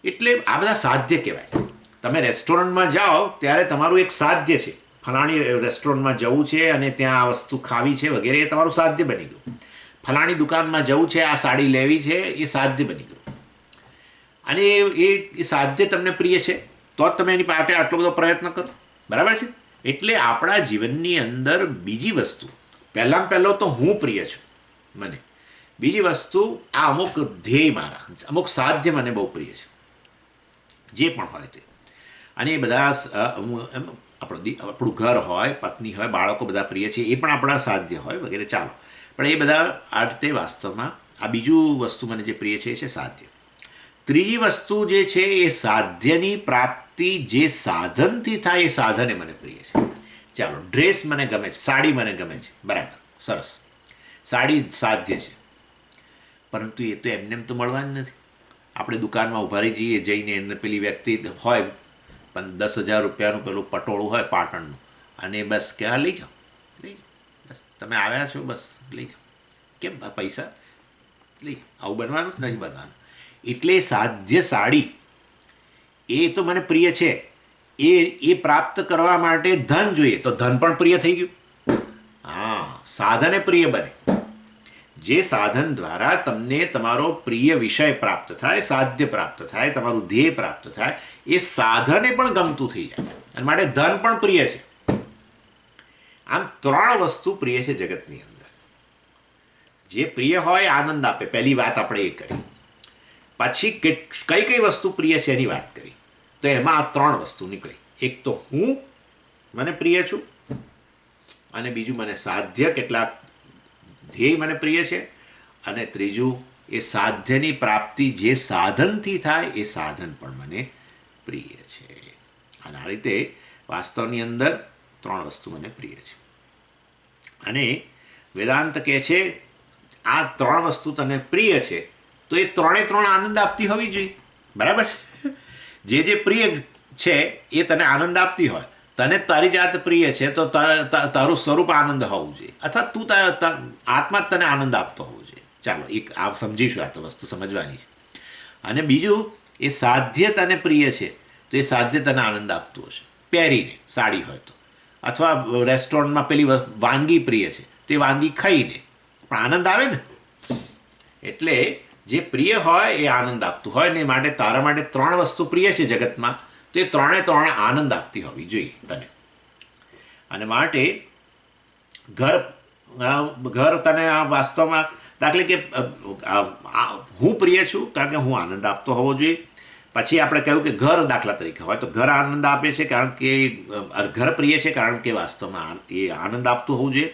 એટલે આ બધા સાધ્ય કહેવાય. તમે રેસ્ટોરન્ટમાં જાઓ ત્યારે તમારું એક સાધ્ય છે, ફલાણી રેસ્ટોરન્ટમાં જવું છે અને ત્યાં આ વસ્તુ ખાવી છે વગેરે, એ તમારું સાધ્ય બની ગયું. ફલાણી દુકાનમાં જવું છે, આ સાડી લેવી છે, એ સાધ્ય બની ગયું. અને એ સાધ્ય તમને પ્રિય છે તો જ તમે એની માટે આટલો બધો પ્રયત્ન કરો, બરાબર છે? એટલે આપણા જીવનની અંદર બીજી વસ્તુ, પહેલો તો હું પ્રિય છું મને. બીજી વસ્તુ, આ અમુક ધ્યેય મારા, અમુક સાધ્ય મને બહુ પ્રિય છે, જે પણ હોય તે. અને એ બધા આપણું ઘર હોય, પત્ની હોય, બાળકો બધા પ્રિય છે, એ પણ આપણા સાધ્ય હોય વગેરે. ચાલો, પણ એ બધા આ રીતે વાસ્તવમાં આ બીજું વસ્તુ મને જે પ્રિય છે એ છે સાધ્ય. ત્રીજી વસ્તુ જે છે એ સાધ્યની પ્રાપ્તિ જે સાધનથી થાય એ સાધન એ મને પ્રિય છે. ચાલો, ડ્રેસ મને ગમે છે, સાડી મને ગમે છે, બરાબર, સરસ, સાડી સાધ્ય છે, પરંતુ એ તો એમને એમ તો મળવાની નથી. આપણે દુકાનમાં ઊભા રહી જઈએ, જઈને એને પેલી વ્યક્તિ હોય પણ 10,000 રૂપિયાનું પેલું પટોળું હોય પાટણનું, અને બસ કે હા લઈ જાઓ, લઈ જાઓ, બસ તમે આવ્યા છો, બસ લઈ જાઓ, કેમ આ પૈસા લઈ જાઓ. આવું બનવાનું જ નથી બનવાનું. એટલે સાધ્ય સાડી એ તો મને પ્રિય છે. એ પ્રાપ્ત કરવા માટે ધન જોઈએ, તો ધન પણ પ્રિય થઈ ગયું. હા, સાધને પ્રિય બને. જે સાધન દ્વારા તમને તમારો પ્રિય વિષય પ્રાપ્ત થાય, સાધ્ય પ્રાપ્ત થાય, તમારું ધ્યેય પ્રાપ્ત થાય, એ સાધને પણ ગમતું થઈ જાય, અને માટે ધન પણ પ્રિય છે. આમ 3 વસ્તુ પ્રિય છે જગતની અંદર. જે પ્રિય હોય આનંદ આપે, પહેલી વાત આપણે એ કરી. પછી કઈ કઈ વસ્તુ પ્રિય છે એની વાત કરી. તો એમાં આ 3 વસ્તુ નીકળી. એક તો હું મને પ્રિય છું, અને બીજું મને સાધ્ય કેટલાક ધ્યેય મને પ્રિય છે, અને ત્રીજું એ સાધ્યની પ્રાપ્તિ જે સાધનથી થાય એ સાધન પણ મને પ્રિય છે. અને આ રીતે વાસ્તવની અંદર 3 વસ્તુ મને પ્રિય છે. અને વેદાંત કહે છે આ 3 વસ્તુ તને પ્રિય છે, તો એ 3 આનંદ આપતી હોવી જોઈએ, બરાબર છે. જે પ્રિય છે એ તને આનંદ આપતી હોય, તને તારી જાત પ્રિય છે તો તારું સ્વરૂપ આનંદ હોવું જોઈએ, અથવા તું આત્મા તને આનંદ આપતો હોવો જોઈએ. ચાલો, એક આ સમજીશું, આ તો વસ્તુ સમજવાની છે. અને બીજું, એ સાધ્ય તને પ્રિય છે તો એ સાધ્ય તને આનંદ આપતું હશે, પહેરીને સાડી હોય તો, અથવા રેસ્ટોરન્ટમાં પેલી વાનગી પ્રિય છે તો એ વાનગી ખાઈને પણ આનંદ આવે ને. એટલે જે પ્રિય હોય એ આનંદ આપતું હોય ને, માટે તારા માટે 3 વસ્તુ પ્રિય છે જગતમાં, તો એ 3 આનંદ આપતી હોવી જોઈએ તને. અને માટે ઘર તને આ વાસ્તવમાં, દાખલે કે હું પ્રિય છું કારણ કે હું આનંદ આપતો હોવો જોઈએ. પછી આપણે કહ્યું કે ઘર દાખલા તરીકે હોય તો ઘર આનંદ આપે છે કારણ કે ઘર પ્રિય છે કારણ કે વાસ્તવમાં એ આનંદ આપતું હોવું જોઈએ.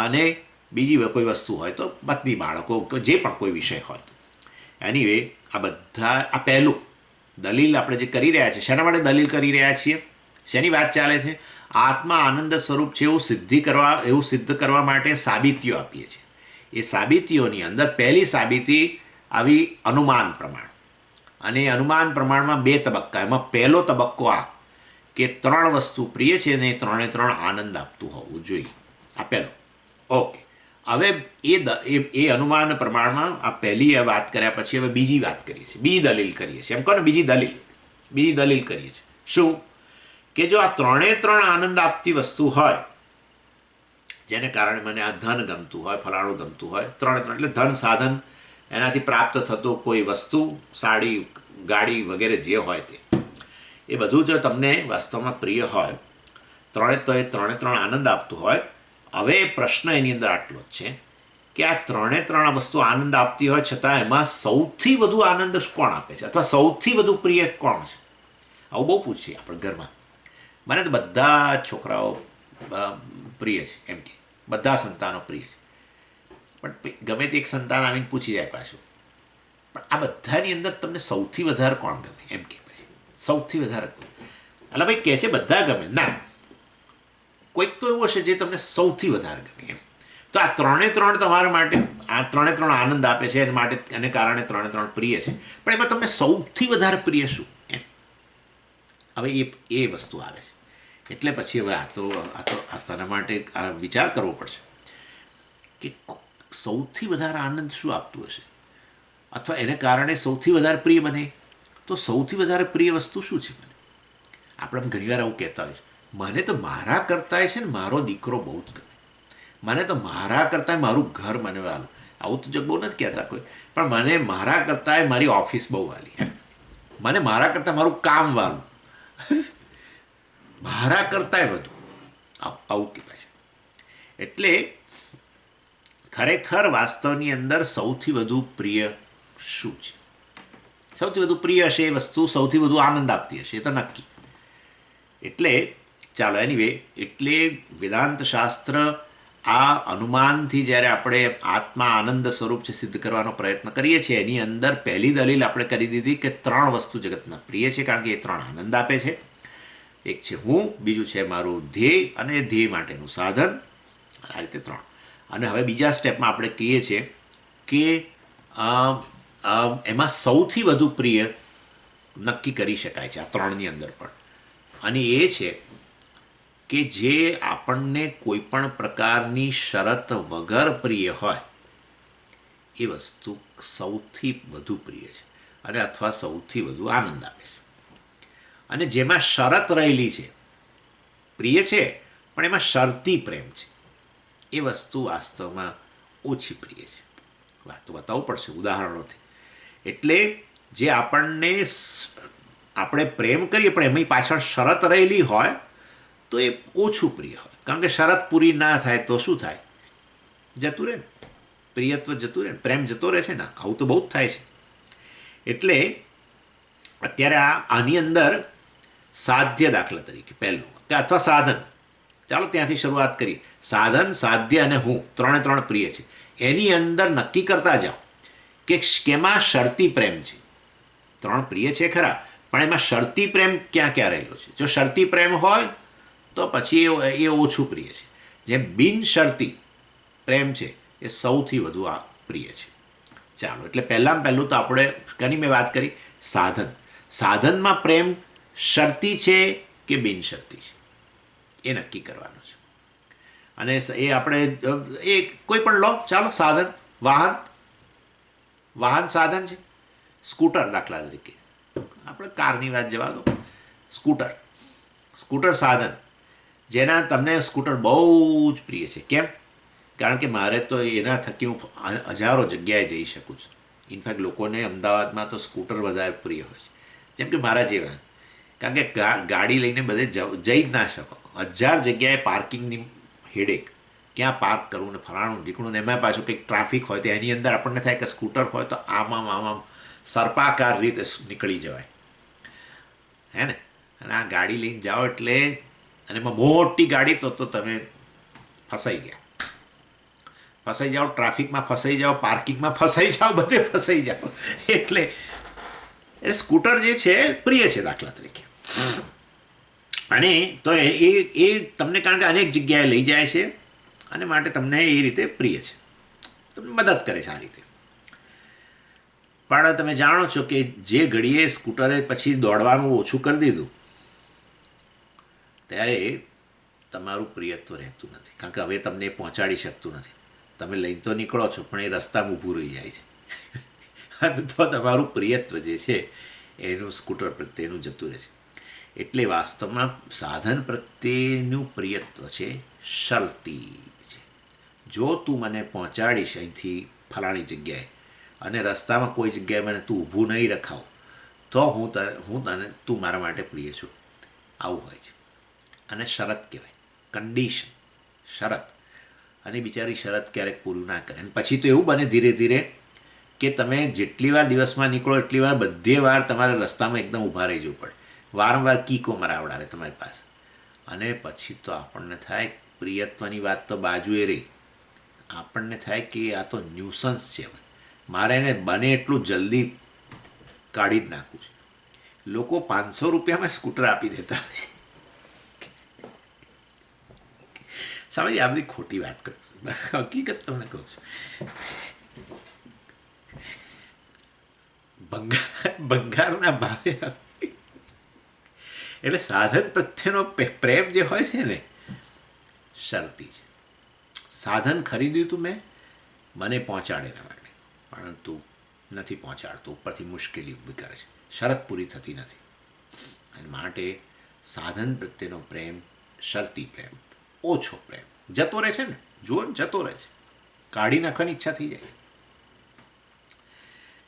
અને બીજી કોઈ વસ્તુ હોય તો પત્ની, બાળકો, જે પણ કોઈ વિષય હોય તો. એનીવે, આ બધા, આ પહેલું દલીલ આપણે જે કરી રહ્યા છીએ, શેના માટે દલીલ કરી રહ્યા છીએ, શેની વાત ચાલે છે? આત્મા આનંદ સ્વરૂપ છે એવું સિદ્ધ કરવા માટે સાબિતીઓ આપીએ છીએ. એ સાબિતીઓની અંદર પહેલી સાબિતી આવી અનુમાન પ્રમાણ. અને અનુમાન પ્રમાણમાં 2 તબક્કા. એમાં પહેલો તબક્કો આ કે 3 વસ્તુ પ્રિય છે અને 3 આનંદ આપતું હોવું જોઈએ. આ પહેલો. ઓકે, હવે એ અનુમાન પ્રમાણમાં આ પહેલી વાત કર્યા પછી હવે બીજી વાત કરીએ છીએ, બીજી દલીલ કરીએ છીએ. એમ કહો ને, બીજી દલીલ કરીએ છીએ. શું? કે જો આ 3 આનંદ આપતી વસ્તુ હોય, જેને કારણે મને આ ધન ગમતું હોય, ફલાણું ગમતું હોય, 3 એટલે ધન, સાધન, એનાથી પ્રાપ્ત થતું કોઈ વસ્તુ, સાડી, ગાડી વગેરે જે હોય તે, એ બધું જો તમને વાસ્તવમાં પ્રિય હોય, તો એ 3 આનંદ આપતું હોય. હવે પ્રશ્ન એની અંદર આટલો જ છે કે આ 3 વસ્તુ આનંદ આપતી હોય છતાં એમાં સૌથી વધુ આનંદ કોણ આપે છે, અથવા સૌથી વધુ પ્રિય કોણ છે? આવું બહુ પૂછીએ આપણે ઘરમાં. મને તો બધા છોકરાઓ પ્રિય છે, એમ કે બધા સંતાનો પ્રિય છે. પણ ગમે તે એક સંતાન આવીને પૂછી જાય પાછું, પણ આ બધાની અંદર તમને સૌથી વધારે કોણ ગમે? એમ કે પછી સૌથી વધારે, એટલે ભાઈ કહે છે બધા ગમે ના, કોઈક તો એવું હશે જે તમને સૌથી વધારે ગમે. એમ તો આ 3 તમારા માટે, આ 3 આનંદ આપે છે એના માટે, એને કારણે 3 પ્રિય છે. પણ એમાં તમને સૌથી વધારે પ્રિય શું? એમ હવે એ વસ્તુ આવે છે. એટલે પછી હવે આ તેના માટે આ વિચાર કરવો પડશે કે સૌથી વધારે આનંદ શું આપતું હશે, અથવા એને કારણે સૌથી વધારે પ્રિય બને. તો સૌથી વધારે પ્રિય વસ્તુ શું છે મને? આપણે ઘણીવાર આવું કહેતા હોય છે, મને તો મારા કરતાં છે ને મારો દીકરો બહુ જ ગમે, મને તો મારા કરતાં મારું ઘર મને વાલું. આવું તો બહુ નથી કહેતા કોઈ, પણ મને મારા કરતાં મારી ઓફિસ બહુ વાલી, એમ મને મારા કરતાં મારું કામ વાલું, મારા કરતાંય વધુ, આવું કહેવાય છે. એટલે ખરેખર વાસ્તવની અંદર સૌથી વધુ પ્રિય શું છે? સૌથી વધુ પ્રિય હશે એ વસ્તુ સૌથી વધુ આનંદ આપતી હશે, એ તો નક્કી. એટલે ચાલો, એનીવે, એટલે વેદાંત શાસ્ત્ર આ અનુમાનથી જ્યારે આપણે આત્મા આનંદ સ્વરૂપ છે સિદ્ધ કરવાનો પ્રયત્ન કરીએ છીએ, એની અંદર પહેલી દલીલ આપણે કરી દીધી કે 3 વસ્તુ જગતમાં પ્રિય છે, કારણ કે એ 3 આનંદ આપે છે. એક છે હું, બીજું છે મારું ધ્યેય, અને ધ્યેય માટેનું સાધન. આ રીતે 3. અને હવે બીજા સ્ટેપમાં આપણે કહીએ છીએ કે એમાં સૌથી વધુ પ્રિય નક્કી કરી શકાય છે આ 3ની અંદર પણ, અને એ છે કે જે આપણને કોઈ પણ પ્રકારની શરત વગર પ્રિય હોય એ વસ્તુ સૌથી વધુ પ્રિય છે, અને અથવા સૌથી વધુ આનંદ આપે છે. અને જેમાં શરત રહેલી છે, પ્રિય છે પણ એમાં શરતી પ્રેમ છે, એ વસ્તુ વાસ્તવમાં ઓછી પ્રિય છે. વાત તો બતાવવું પડશે ઉદાહરણોથી. એટલે જે આપણે પ્રેમ કરીએ પણ એની પાછળ શરત રહેલી હોય તો એ ઓછું પ્રિય હોય, કારણ કે શરત પૂરી ના થાય તો શું થાય? જતું રહે ને, પ્રિયત્વ જતું રહે ને, પ્રેમ જતો રહે છે ને. આવું તો બહુ જ થાય છે. એટલે અત્યારે આની અંદર સાધ્ય, દાખલા તરીકે પહેલું, કે અથવા સાધન, ચાલો ત્યાંથી શરૂઆત કરીએ. સાધન, સાધ્ય અને હું, 3 પ્રિય છે. એની અંદર નક્કી કરતા જાઓ કે કેમાં શરતી પ્રેમ છે. 3 પ્રિય છે ખરા, પણ એમાં શરતી પ્રેમ ક્યાં ક્યાં રહેલો છે. જો શરતી પ્રેમ હોય તો પછી એ ઓછું પ્રિય છે. જેમ બિનશરતી પ્રેમ છે એ સૌથી વધુ પ્રિય છે. ચાલો, એટલે પહેલાં પહેલું તો આપણે કની મેં વાત કરી, સાધન. સાધનમાં પ્રેમ શરતી છે કે બિનશરતી છે એ નક્કી કરવાનું છે. અને એ આપણે એ કોઈ પણ લો, ચાલો સાધન, વાહન સાધન છે. સ્કૂટર દાખલા તરીકે, આપણે કારની વાત જવા દો. સ્કૂટર સાધન, જેના તમને સ્કૂટર બહુ જ પ્રિય છે. કેમ? કારણ કે મારે તો એના થકી હું હજારો જગ્યાએ જઈ શકું છું. ઇનફેક્ટ લોકોને અમદાવાદમાં તો સ્કૂટર વધારે પ્રિય હોય છે, જેમ કે મારા જેવા. કારણ કે ગાડી લઈને બધે જઈ જ ના શકો. 1000 જગ્યાએ પાર્કિંગની હેડેક, ક્યાં પાર્ક કરવું ને ફલાણું ઢીકણું, ને એમાં પાછું કંઈક ટ્રાફિક હોય તો એની અંદર આપણને થાય કે સ્કૂટર હોય તો આમ સર્પાકાર રીતે નીકળી જવાય, હે ને. અને આ ગાડી લઈને જાઓ એટલે, અને એમાં મોટી ગાડી તો તમે ફસાઈ જાઓ, ટ્રાફિકમાં ફસાઈ જાઓ, પાર્કિંગમાં ફસાઈ જાઓ, બધે ફસાઈ જાઓ. એટલે એ સ્કૂટર જે છે પ્રિય છે દાખલા તરીકે. અને તો એ તમને, કારણ કે અનેક જગ્યાએ લઈ જાય છે અને માટે તમને એ રીતે પ્રિય છે, તમને મદદ કરે છે આ રીતે. પણ તમે જાણો છો કે જે ઘડીએ સ્કૂટરે પછી દોડવાનું ઓછું કરી દીધું ત્યારે તમારું પ્રિયત્વ રહેતું નથી, કારણ કે હવે તમને પહોંચાડી શકતું નથી. તમે લઈને તો નીકળો છો પણ એ રસ્તામાં ઊભું રહી જાય છે. અને તો તમારું પ્રિયત્વ જે છે એનું સ્કૂટર પ્રત્યેનું જતું રહે છે. એટલે વાસ્તવમાં સાધન પ્રત્યેનું પ્રિયત્વ છે શરતી છે. જો તું મને પહોંચાડીશ અહીંથી ફલાણી જગ્યાએ, અને રસ્તામાં કોઈ જગ્યાએ મને તું ઊભું નહીં રખાવ, તો તું મારા માટે પ્રિય છું. આવું હોય છે. અને શરત કહેવાય, કન્ડિશન, શરત. અને બિચારી શરત ક્યારેક પૂરું ના કરે. અને પછી તો એવું બને ધીરે ધીરે કે તમે જેટલી વાર દિવસમાં નીકળો એટલી વાર બધે વાર તમારે રસ્તામાં એકદમ ઊભા રહી જવું પડે, વારંવાર કીકો મરાવડાવે તમારી પાસે. અને પછી તો આપણને થાય, પ્રિયત્વની વાત તો બાજુએ રહી, આપણને થાય કે આ તો ન્યુસન્સ છે, મારે એને બને એટલું જલ્દી કાઢી જ નાખવું છે. લોકો 500 રૂપિયામાં સ્કૂટર આપી દેતા હોય છે. સમજ, આ બધી ખોટી વાત કરું છું, હકીકત તમને કહું છું. ભંગારના ભાવે. એટલે સાધન પ્રત્યેનો પ્રેમ જે હોય છે ને, શરતી છે. સાધન ખરીદ્યું તું મેં મને પહોંચાડેલા માટે, પરંતુ નથી પહોંચાડતું, ઉપરથી મુશ્કેલી ઊભી કરે છે, શરત પૂરી થતી નથી. અને માટે સાધન પ્રત્યેનો પ્રેમ શરતી પ્રેમ, ઓછો પ્રેમ, જતો રહે છે ને. જુઓ ને, જતો રહે છે, કાઢી નાખવાની ઈચ્છા થઈ જાય.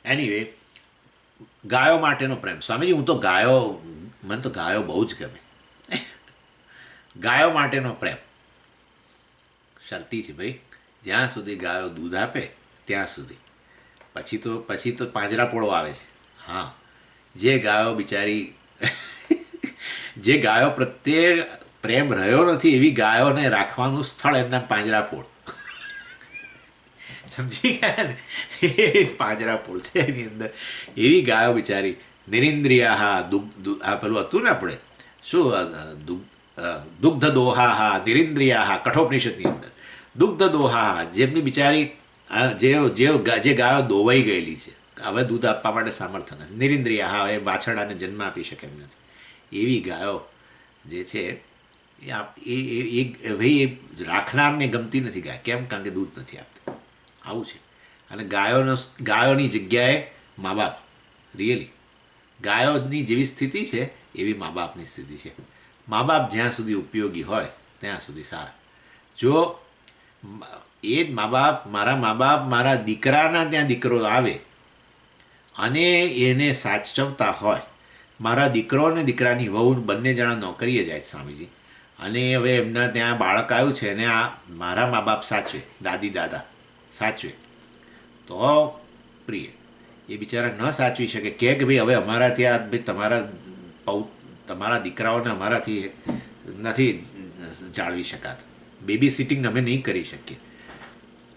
એનીવે, ગાયો માટેનો પ્રેમ. સ્વામીજી, મને તો ગાયો બહુ જ ગમે. ગાયો માટેનો પ્રેમ શરતી છે ભાઈ. જ્યાં સુધી ગાયો દૂધ આપે ત્યાં સુધી, પછી તો પાંજરાપોળો આવે છે. હા, જે ગાયો બિચારી જે ગાયો પ્રત્યે પ્રેમ રહ્યો નથી એવી ગાયોને રાખવાનું સ્થળ એમના પાંજરાપોળ. સમજી ગયા ને? એ પાંજરાપોળ છે એની અંદર એવી ગાયો બિચારી નિરિન્દ્રિયા આ પેલું હતું ને આપણે શું દુગ્ધ દોહા નિરિન્દ્રિયા કઠોપનિષદની અંદર દુગ્ધ દોહા જેમની બિચારી જે ગાયો દોવાઈ ગયેલી છે, હવે દૂધ આપવા માટે સામર્થ્ય નથી, નિરિન્દ્રિયા હવે વાછરડાને જન્મ આપી શકે એમ નથી, એવી ગાયો જે છે ભાઈ એ રાખનારને ગમતી નથી ગાય. કેમ? કારણ કે દૂધ નથી આપતી. આવું છે. અને ગાયોની જગ્યાએ મા બાપ, રિયલી ગાયોની જેવી સ્થિતિ છે એવી મા બાપની સ્થિતિ છે. મા બાપ જ્યાં સુધી ઉપયોગી હોય ત્યાં સુધી સારા. જો એ જ મા બાપ મારા દીકરાના ત્યાં દીકરો આવે અને એને સાચવતા હોય, મારા દીકરો અને દીકરાની વહુ બંને જણા નોકરીએ જાય સ્વામીજી, અને હવે એમના ત્યાં બાળક આવ્યું છે અને આ મારા મા બાપ સાચવે, દાદી દાદા સાચવે તો પ્રિય. એ બિચારા ન સાચવી શકે કે ભાઈ હવે અમારાથી આ ભાઈ તમારા દીકરાઓને અમારાથી નથી જાળવી શકાતા, બેબી સિટિંગ અમે નહીં કરી શકીએ,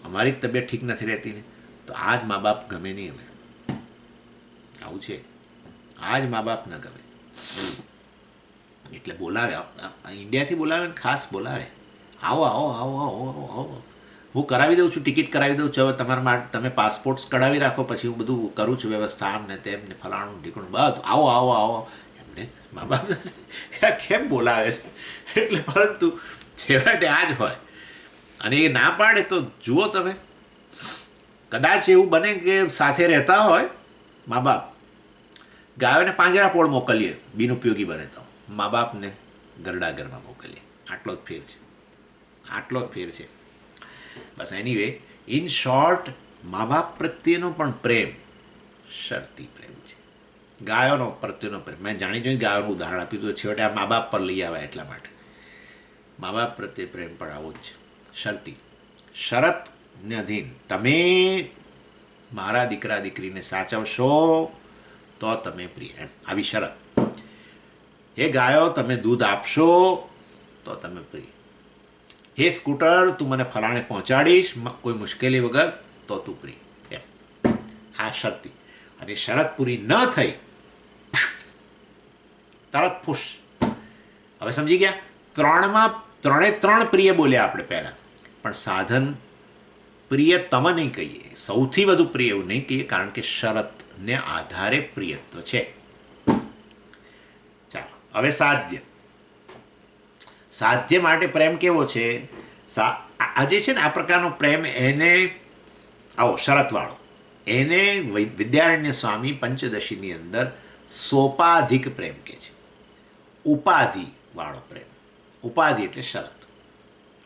અમારી જ તબિયત ઠીક નથી રહેતી ને, તો આ જ મા બાપ ગમે નહીં. હવે આવું છે, આ જ મા બાપ ન ગમે. એટલે બોલાવે, ઇન્ડિયાથી બોલાવે ને ખાસ બોલાવે, આવો આવો આવો આવો આવો, હું કરાવી દઉં છું, ટિકિટ કરાવી દઉં છું, હવે તમારા માટે તમે પાસપોર્ટ્સ કઢાવી રાખો, પછી હું બધું કરું છું વ્યવસ્થા, આમ ને તેમ ને ફલાણું ઢીકણું બધું, આવો આવો આવો. એમને મા બાપ કેમ બોલાવે છે? એટલે પરંતુ છેવટે આ જ હોય. અને એ ના પાડે તો જુઓ તમે, કદાચ એવું બને કે સાથે રહેતા હોય મા બાપ, ગાયોને પાંજરાપોળ મોકલીએ બિનઉપયોગી બને તો, મા બાપને ગરડાગરમાં મોકલીએ. આટલો જ ફેર છે, આટલો જ ફેર છે બસ. એનીવે, ઇન શોર્ટ, મા બાપ પ્રત્યેનો પણ પ્રેમ શરતી પ્રેમ છે. ગાયોનો પ્રત્યેનો પ્રેમ મેં જાણી જોઈને ગાયોનું ઉદાહરણ આપ્યું હતું, છેવટે આ મા બાપ પર લઈ આવ્યા એટલા માટે. મા બાપ પ્રત્યે પ્રેમ પણ આવો જ છે, શરતી, શરતને અધીન. તમે મારા દીકરા દીકરીને સાચવશો તો તમે પ્રિય, એમ આવી શરત. હે ગાયો, તમે દૂધ આપશો તો તમે પ્રિય. હે સ્કૂટર, તું મને ફલાણે પહોંચાડીશ કોઈ મુશ્કેલી વગર તો તું પ્રિય, એમ. આ શરતી. અને શરત પૂરી ન થઈ તરત ફૂસ. હવે સમજી ગયા? ત્રણે પ્રિય બોલ્યા આપણે પહેલાં, પણ સાધન પ્રિય તમ નહીં કહીએ, સૌથી વધુ પ્રિય એવું નહીં કહીએ, કારણ કે શરતને આધારે પ્રિયત્વ છે. ચાલો, હવે સાધ્ય. સાધ્ય માટે પ્રેમ કેવો છે? આજે છે ને આ પ્રકારનો પ્રેમ, એને આવો શરતવાળો, એને વિદ્યારણ્ય સ્વામી પંચદશીની અંદર સોપાધિક પ્રેમ કહે છે. ઉપાધિ વાળો પ્રેમ. ઉપાધિ એટલે શરત,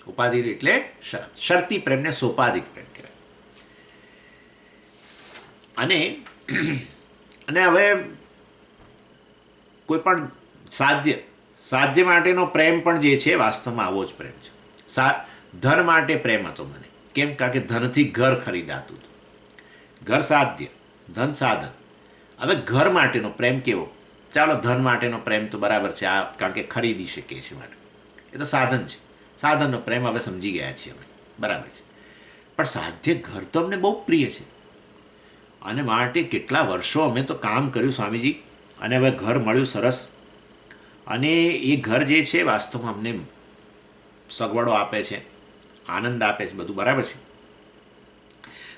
ઉપાધિ એટલે શરત. શરતી પ્રેમને સોપાધિક પ્રેમ કહેવાય. અને હવે કોઈ પણ સાધ્ય માટેનો પ્રેમ પણ જે છે વાસ્તવમાં આવો જ પ્રેમ છે. ધન માટે પ્રેમ હતો મને. કેમ? કારણ કે ધનથી ઘર ખરીદાતું હતું. ઘર સાધ્ય, ધન સાધન. હવે ઘર માટેનો પ્રેમ કેવો? ચાલો, ધન માટેનો પ્રેમ તો બરાબર છે, આ કારણ કે ખરીદી શકીએ છીએ માટે, એ તો સાધન છે. સાધનનો પ્રેમ હવે સમજી ગયા છીએ અમે, બરાબર છે. પણ સાધ્ય ઘર તો અમને બહુ પ્રિય છે, અને માટે કેટલા વર્ષો અમે તો કામ કર્યું સ્વામીજી, અને હવે ઘર મળ્યું સરસ. અને એ ઘર જે છે વાસ્તવમાં અમને સગવડો આપે છે, આનંદ આપે છે, બધું બરાબર છે.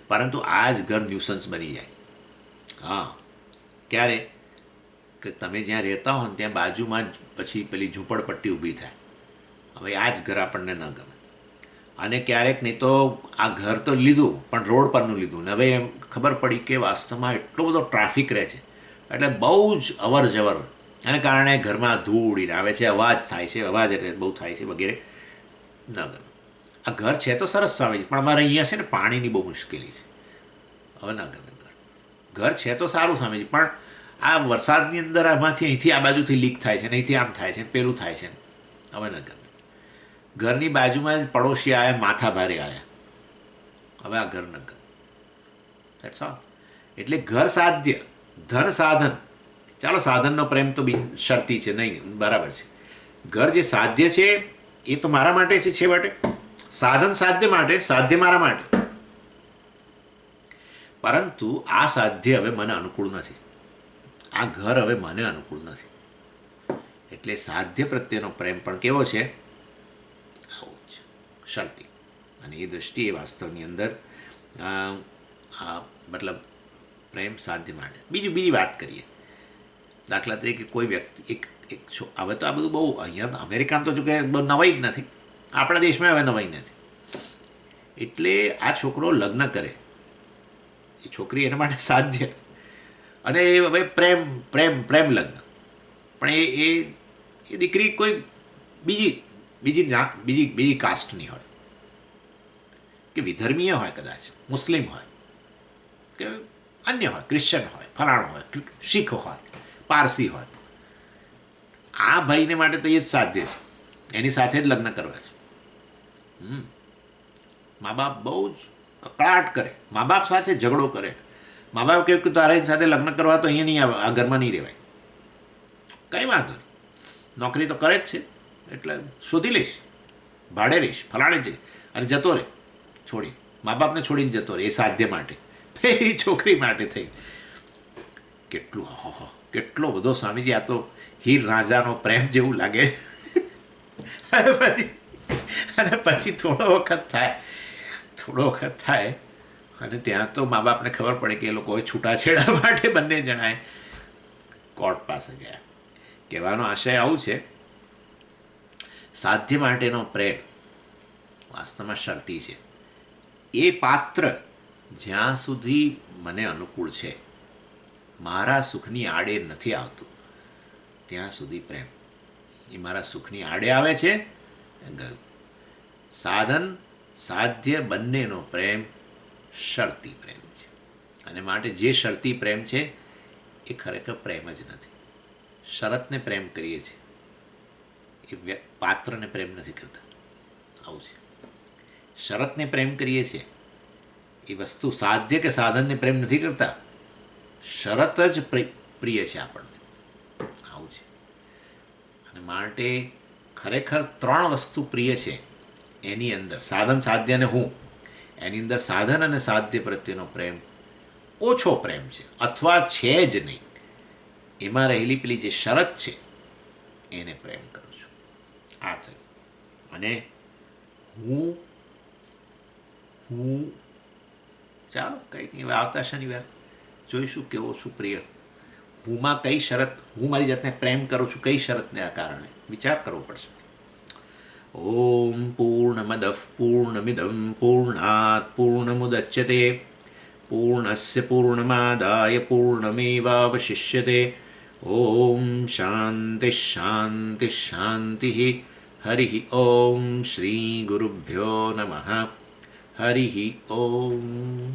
પરંતુ આ જ ઘર ન્યુસન્સ બની જાય. હા, ક્યારે? કે તમે જ્યાં રહેતા હો ને ત્યાં બાજુમાં જ પછી પેલી ઝૂંપડપટ્ટી ઊભી થાય. હવે આ જ ઘર આપણને ન ગમે. અને ક્યારેક નહીં તો આ ઘર તો લીધું પણ રોડ પરનું લીધું ને હવે એમ ખબર પડી કે વાસ્તવમાં એટલો બધો ટ્રાફિક રહે છે, એટલે બહુ જ અવર જવર, એને કારણે ઘરમાં ધૂળ ઉડીને આવે છે, અવાજ થાય છે, અવાજ એટલે બહુ થાય છે વગેરે, ન ગમે. આ ઘર છે તો સરસ આવે છે, પણ અમારે અહીંયા છે ને પાણીની બહુ મુશ્કેલી છે, હવે ન ગમે. ઘર છે તો સારું સ્વામીજી, પણ આ વરસાદની અંદર આમાંથી અહીંથી આ બાજુથી લીક થાય છે ને અહીંથી આમ થાય છે ને પેલું થાય છે, હવે ન ગમે. ઘરની બાજુમાં જ પડોશી આવ્યા, માથા ભારે આવ્યા, હવે આ ઘર ન ગમે. That's all. એટલે ઘર સાધ્ય, ધન સાધન. ચાલો, સાધનનો પ્રેમ તો બિન શરતી છે, નહીં બરાબર છે, ઘર જે સાધ્ય છે એ તો મારા માટે છે છેવટે. સાધન સાધ્ય માટે, સાધ્ય મારા માટે. પરંતુ આ સાધ્ય હવે મને અનુકૂળ નથી, આ ઘર હવે મને અનુકૂળ નથી. એટલે સાધ્ય પ્રત્યેનો પ્રેમ પણ કેવો છે? આવો જ શરતી. અને એ દૃષ્ટિએ વાસ્તવની અંદર મતલબ પ્રેમ સાધ્ય માટે. બીજી વાત કરીએ. દાખલા તરીકે કોઈ વ્યક્તિ એક હવે તો આ બધું બહુ અહીંયા અમેરિકામાં તો જો કે બહુ નવાઈ જ નથી, આપણા દેશમાં હવે નવાઈ નથી. એટલે આ છોકરો લગ્ન કરે, એ છોકરી એના માટે સાધ્ય, અને એ હવે પ્રેમ પ્રેમ પ્રેમ લગ્ન. પણ એ દીકરી કોઈ બીજી કાસ્ટની હોય, કે વિધર્મીય હોય, કદાચ મુસ્લિમ હોય, કે અન્ય હોય, ક્રિશ્ચન હોય, ફલાણો હોય, શીખ હોય, પારસી હોય. આ ભાઈને માટે તો એ જ સાધ્ય છે, એની સાથે જ લગ્ન કરવા છે. મા બાપ બહુ જ કકળાટ કરે, મા બાપ સાથે ઝઘડો કરે. મા બાપ કહે કે તારે એની સાથે લગ્ન કરવા તો અહીંયા નહીં આવે, આ ઘરમાં નહીં રહેવાય. કંઈ વાંધો નહીં, નોકરી તો કરે જ છે એટલે શોધી લઈશ, ભાડે રહીશ, ફલાણે જઈ અને જતો રહે છોડી, મા બાપને છોડીને જતો રહે એ સાધ્ય માટે, એ છોકરી માટે થઈ. કેટલો બધો સ્વામીજી, આ તો હીર રાજાનો પ્રેમ જેવું લાગે. અને પછી થોડો વખત થાય અને ત્યાં તો મા બાપને ખબર પડે કે એ લોકો છૂટાછેડા માટે બંને જણાએ કોર્ટ પાસે ગયા. કહેવાનો આશય આવું છે, સાધ્ય માટેનો પ્રેમ વાસ્તવમાં શરતી છે. એ પાત્ર જ્યાં સુધી મને અનુકૂળ છે, મારા સુખની આડે નથી આવતું, ત્યાં સુધી પ્રેમ. એ મારા સુખની આડે આવે છે, ગયું. સાધન સાધ્ય બંનેનો પ્રેમ શરતી પ્રેમ છે. અને માટે જે શરતી પ્રેમ છે એ ખરેખર પ્રેમ જ નથી. શરતને પ્રેમ કરીએ છીએ, એ પાત્રને પ્રેમ નથી કરતા. આવું છે. શરતને પ્રેમ કરીએ છીએ, એ વસ્તુ સાધ્ય કે સાધનને પ્રેમ નથી કરતા. શરત જ પ્રિય છે આપણને. આવું છે. અને માટે ખરેખર 3 વસ્તુ પ્રિય છે એની અંદર, સાધન સાધ્ય અને હું. એની અંદર સાધન અને સાધ્ય પ્રત્યેનો પ્રેમ ઓછો પ્રેમ છે, અથવા છે જ નહીં. એમાં રહેલી પેલી જે શરત છે એને પ્રેમ કરું છું. આ થયું. અને હું ચાલો કંઈ નહીં, હવે આવતા શનિવાર જોઈશું કેવો શું પ્રિય. હુંમાં કઈ શરત, હું મારી જાતને પ્રેમ કરું છું કઈ શરતને આ કારણે વિચાર કરવો પડશે. ઓમ પૂર્ણમદ પૂર્ણમિદમ પૂર્ણાત પૂર્ણમુદચ્યતે પૂર્ણસ્ય પૂર્ણમાદાય પૂર્ણમેવાવશિષ્યતે. ઓમ શાંતિ શાંતિ શાંતિ. હરિ ઓમ શ્રી ગુરુભ્યો નમઃ. હરિ ઓમ.